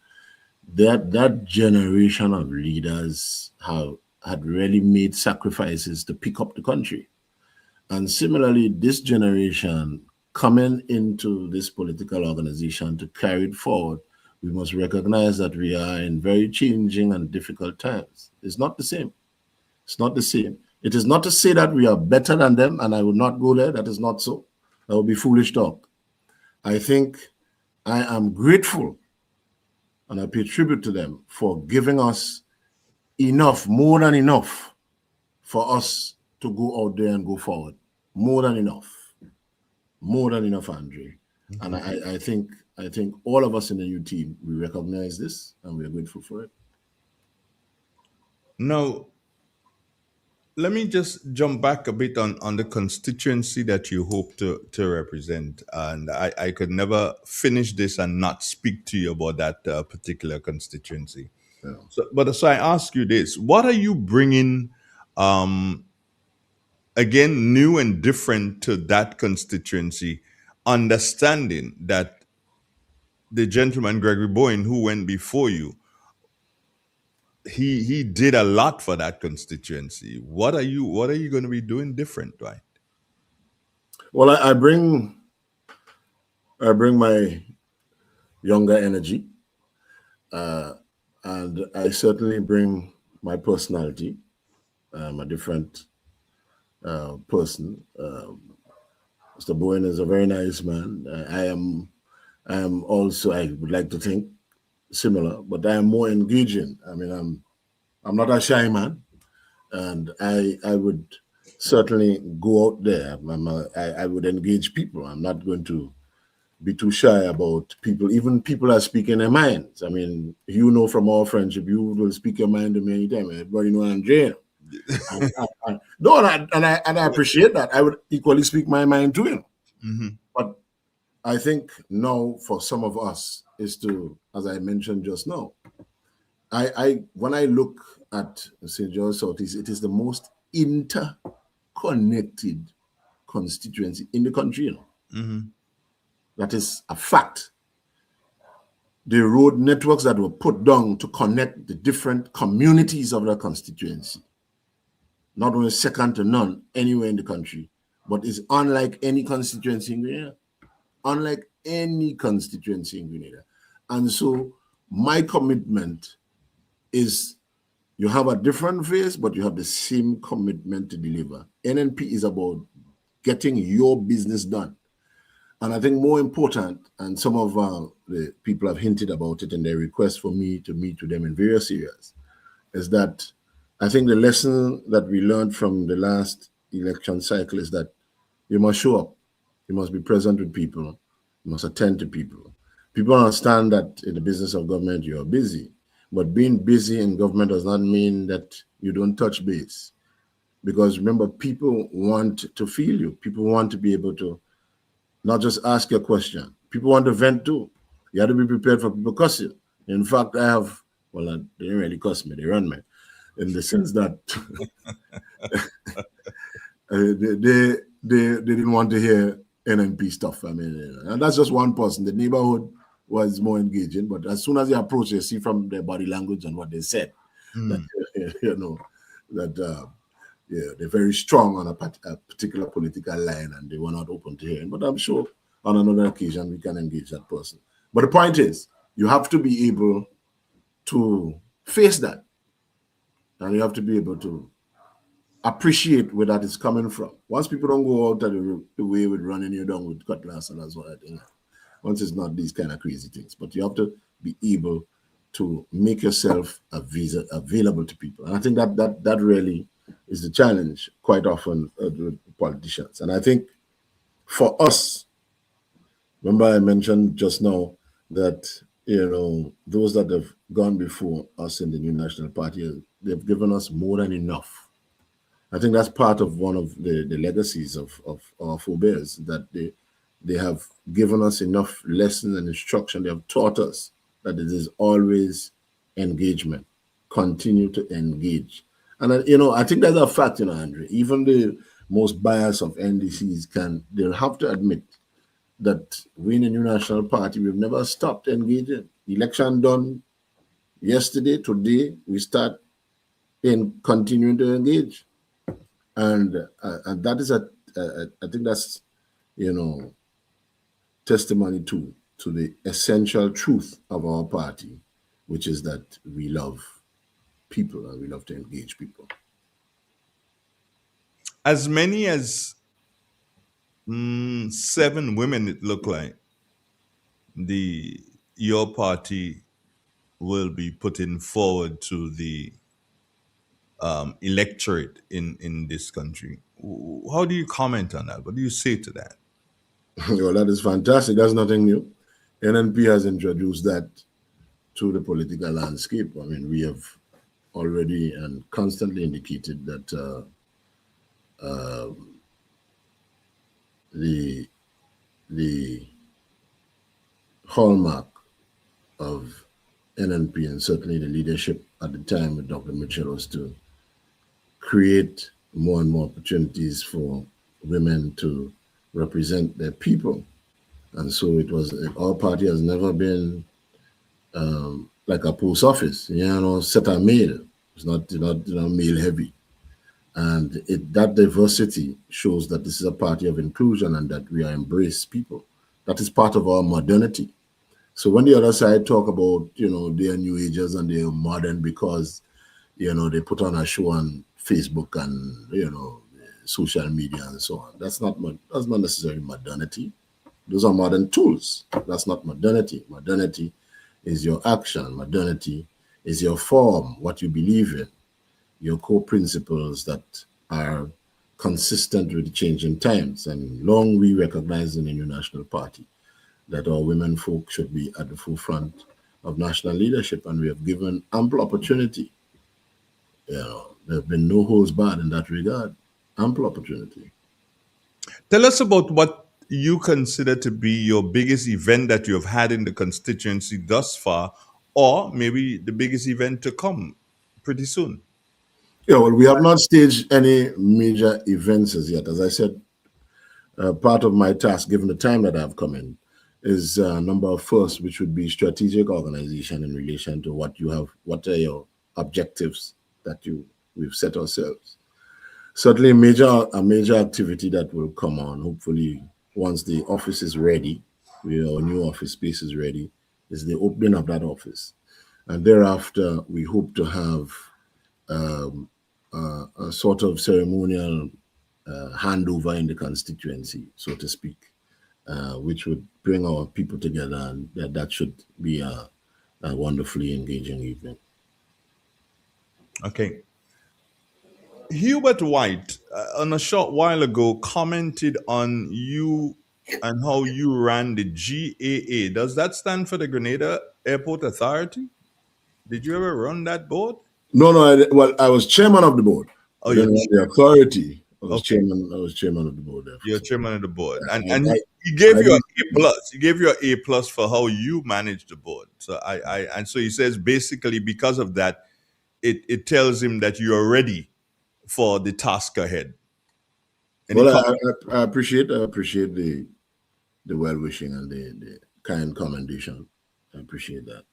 that generation of leaders had really made sacrifices to pick up the country. And similarly, this generation coming into this political organization to carry it forward, we must recognize that we are in very changing and difficult times. It's not the same. It's not the same. It is not to say that we are better than them, and I would not go there. That is not so. That would be foolish talk. I think I am grateful, and I pay tribute to them for giving us enough, more than enough, for us to go out there and go forward. More than enough. More than enough, Andre. And I think all of us in the new team, we recognize this and we are grateful for it. Now, let me just jump back a bit on the constituency that you hope to represent. And I could never finish this and not speak to you about that particular constituency. Yeah. So I ask you this, what are you bringing Um, again, new and different to that constituency, understanding that the gentleman Gregory Boyne, who went before you, he did a lot for that constituency. What are you going to be doing different, right? Well, I bring my younger energy, and I certainly bring my personality. I'm a different person. Mr. Bowen is a very nice man. I am also, I would like to think, similar, but I am more engaging. I mean, I'm not a shy man, and I would certainly go out there. I would engage people. I'm not going to be too shy about people, even people are speaking their minds. I mean, you know, from our friendship, you will speak your mind to me anytime. Everybody know I'm Jane. No, and I appreciate that. I would equally speak my mind to him. Mm-hmm. But I think now for some of us is to, as I mentioned just now, I when I look at St. George Southeast, it is the most interconnected constituency in the country. You know? Mm-hmm. That is a fact. The road networks that were put down to connect the different communities of the constituency, not only second to none anywhere in the country, but is unlike any constituency in Grenada. Unlike any constituency in Grenada. And so my commitment is you have a different face, but you have the same commitment to deliver. NNP is about getting your business done. And I think more important, and some of the people have hinted about it in their request for me to meet with them in various areas, is that I think the lesson that we learned from the last election cycle is that you must show up. You must be present with people. You must attend to people. People understand that in the business of government, you're busy. But being busy in government does not mean that you don't touch base. Because remember, people want to feel you. People want to be able to not just ask you a question. People want to vent too. You have to be prepared for people cuss you. In fact, I have, well, they didn't really cuss me, they run me, in the sense that they didn't want to hear NNP stuff. I mean, and that's just one person. The neighborhood was more engaging, but as soon as they approach, you see from their body language and what they said, that, you know, that yeah, they're very strong on a particular political line and they were not open to hearing. But I'm sure on another occasion we can engage that person. But the point is, you have to be able to face that. And you have to be able to appreciate where that is coming from. Once people don't go out the way with running you down with cutlass and that's what I think. Once it's not these kind of crazy things. But you have to be able to make yourself available to people. And I think that really is the challenge quite often with politicians. And I think for us, remember I mentioned just now that, you know, those that have gone before us in the New National Party, they've given us more than enough. I think that's part of one of the legacies of our forebears, that they have given us enough lessons and instruction. They have taught us that it is always engagement. Continue to engage. And, you know, I think that's a fact, you know, Andre. Even the most biased of NDCs they'll have to admit that we in the New National Party, we've never stopped engaging. Election done yesterday, today, we start in continuing to engage. And that is I think that's, you know, testimony to the essential truth of our party, which is that we love people and we love to engage people. As many as 7 women, it looked like your party will be putting forward to the electorate in this country. How do you comment on that? What do you say to that? Well, that is fantastic. That's nothing new. NNP has introduced that to the political landscape. I mean, we have already and constantly indicated that the hallmark of NNP and certainly the leadership at the time with Dr. Mitchell was to create more and more opportunities for women to represent their people. And so it was, our party has never been like a post office, set a mail. It's not mail heavy. And that diversity shows that this is a party of inclusion and that we are embrace people. That is part of our modernity. So when the other side talk about, they're new agers and they're modern because, they put on a show on Facebook and, social media and so on. That's not necessarily modernity. Those are modern tools. That's not modernity. Modernity is your action. Modernity is your form, what you believe in, your core principles that are consistent with the changing times. And long we recognize in the New National Party that our women folk should be at the forefront of national leadership, and we have given ample opportunity. There have been no holds barred in that regard. Ample opportunity. Tell us about what you consider to be your biggest event that you have had in the constituency thus far, or maybe the biggest event to come pretty soon. Yeah, well, we have not staged any major events as yet. As I said, part of my task, given the time that I've come in, is number first, which would be strategic organization in relation to what are your objectives that we've set ourselves. Certainly a major activity that will come on, hopefully once the office is ready, our new office space is ready, is the opening of that office. And thereafter, we hope to have a sort of ceremonial handover in the constituency, so to speak, which would bring our people together, and that should be a wonderfully engaging evening. Okay. Hubert White, on a short while ago, commented on you and how you ran the GAA. Does that stand for the Grenada Airport Authority? Did you ever run that board? No, I was chairman of the board. Oh, I didn't have the authority. I was okay. chairman of the board. You're chairman of the board, and he gave you an A plus. He gave you an A plus for how you managed the board. So and so he says basically because of that, it tells him that you are ready for the task ahead. Well, I appreciate the well wishing and the kind commendation. I appreciate that.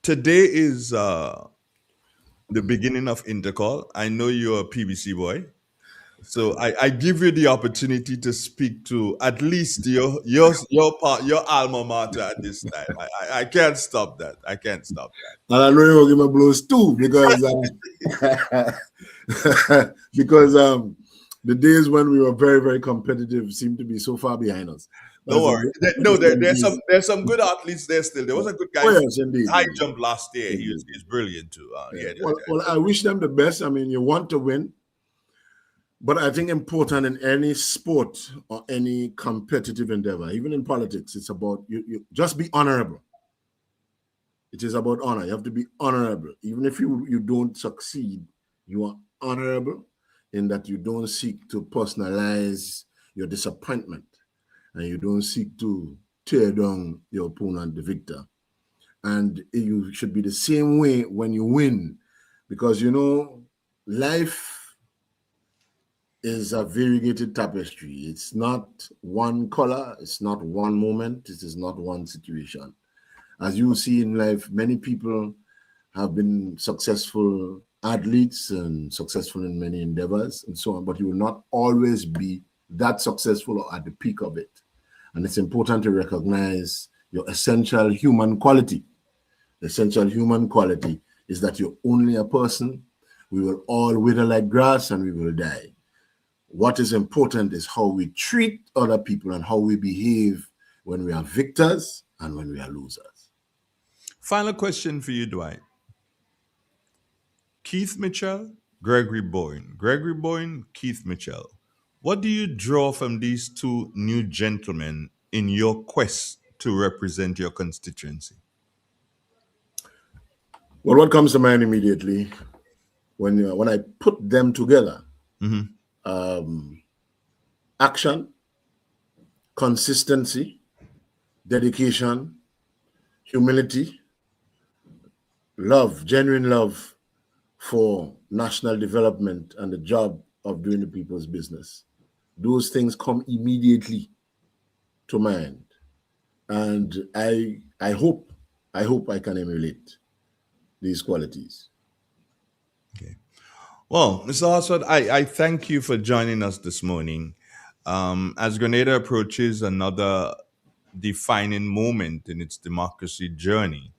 Today is the beginning of Intercall. I know you're a PBC boy, so I give you the opportunity to speak to at least your alma mater at this time. I can't stop that. I can't stop that. And I know you're gonna give me blows too, because because the days when we were very, very competitive seem to be so far behind us. Don't worry. There's some good athletes there still. There was a good guy. Oh, yes, indeed. High jump last year. He's brilliant too. Well, I wish them the best. I mean, you want to win, but I think important in any sport or any competitive endeavor, even in politics, it's about you just be honorable. It is about honor. You have to be honorable. Even if you don't succeed, you are honorable in that you don't seek to personalize your disappointment, and you don't seek to tear down your opponent, the victor. And you should be the same way when you win, because life is a variegated tapestry. It's not one color, it's not one moment, it is not one situation. As you see in life, many people have been successful athletes and successful in many endeavors and so on, but you will not always be that successful or at the peak of it. And it's important to recognize your essential human quality. The essential human quality is that you're only a person. We will all wither like grass and we will die. What is important is how we treat other people and how we behave when we are victors and when we are losers. Final question for you, Dwight. Keith Mitchell, Gregory Boyne. Gregory Boyne, Keith Mitchell. What do you draw from these two new gentlemen in your quest to represent your constituency? Well, what comes to mind immediately when I put them together, action, consistency, dedication, humility, love, genuine love for national development and the job of doing the people's business. Those things come immediately to mind. And I hope I can emulate these qualities. Okay. Well, Mr. Horsford, I thank you for joining us this morning. As Grenada approaches another defining moment in its democracy journey,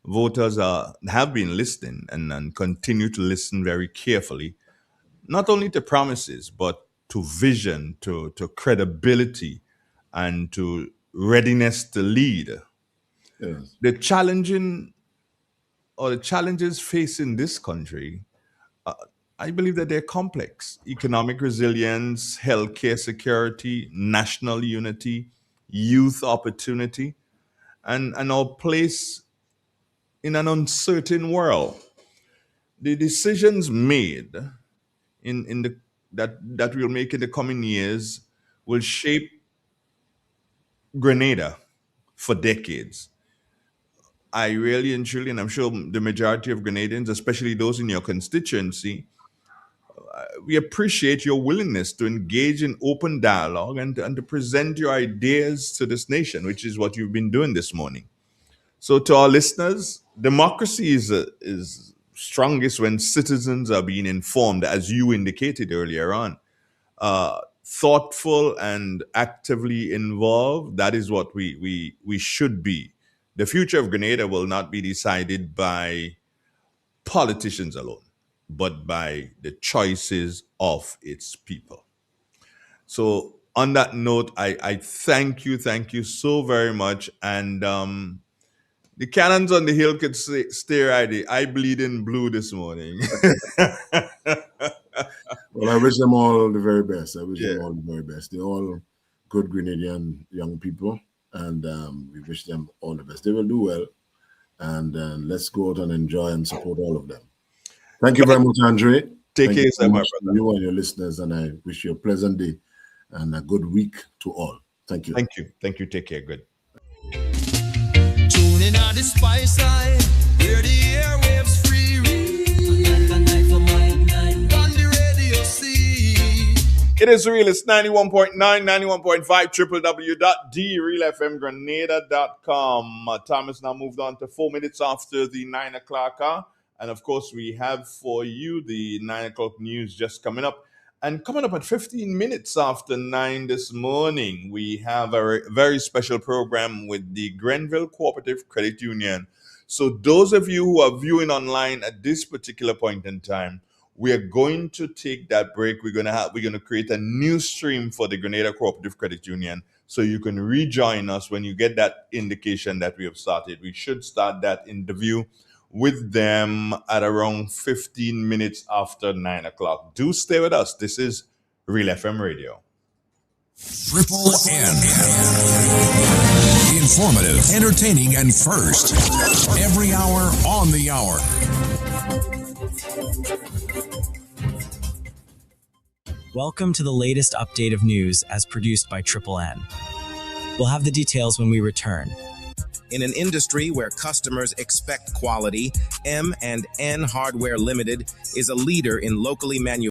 voters have been listening and continue to listen very carefully, not only to promises, but to vision, to credibility, and to readiness to lead. Yes. The challenges facing this country, I believe that they're complex. Economic resilience, healthcare security, national unity, youth opportunity, and our place in an uncertain world. The decisions made in the that we'll make in the coming years will shape Grenada for decades. I really and truly, and I'm sure the majority of Grenadians, especially those in your constituency, we appreciate your willingness to engage in open dialogue and to present your ideas to this nation, which is what you've been doing this morning. So, to our listeners, democracy is strongest when citizens are being informed, as you indicated earlier on. Thoughtful and actively involved, that is what we should be. The future of Grenada will not be decided by politicians alone, but by the choices of its people. So, on that note, I thank you so very much. And the cannons on the hill could stay ready. I bleed in blue this morning. Well, I wish them all the very best. I wish them all the very best. They're all good Grenadian young people, and we wish them all the best. They will do well, and let's go out and enjoy and support all of them. Thank you very much, Andre. Take care, so my much brother. to you and your listeners, and I wish you a pleasant day and a good week to all. Thank you. Thank you. Take care. Good. Tuning on the spice line, hear the airwaves free. It is real. It's 91.9, 91.5, www.drealfmgrenada.com. Time has now moved on to 4 minutes after the 9 o'clock hour. And of course, we have for you the 9 o'clock news just coming up. And coming up at 15 minutes after 9 this morning, we have a very special program with the Grenville Cooperative Credit Union. So those of you who are viewing online at this particular point in time, we are going to take that break. We're going to create a new stream for the Grenada Cooperative Credit Union, so you can rejoin us when you get that indication that we have started. We should start that interview with them at around 15 minutes after 9 o'clock. Do stay with us. This is Real FM Radio. Triple N. Informative, entertaining, and first. Every hour on the hour. Welcome to the latest update of news as produced by Triple N. We'll have the details when we return. In an industry where customers expect quality, M&N Hardware Limited is a leader in locally manufactured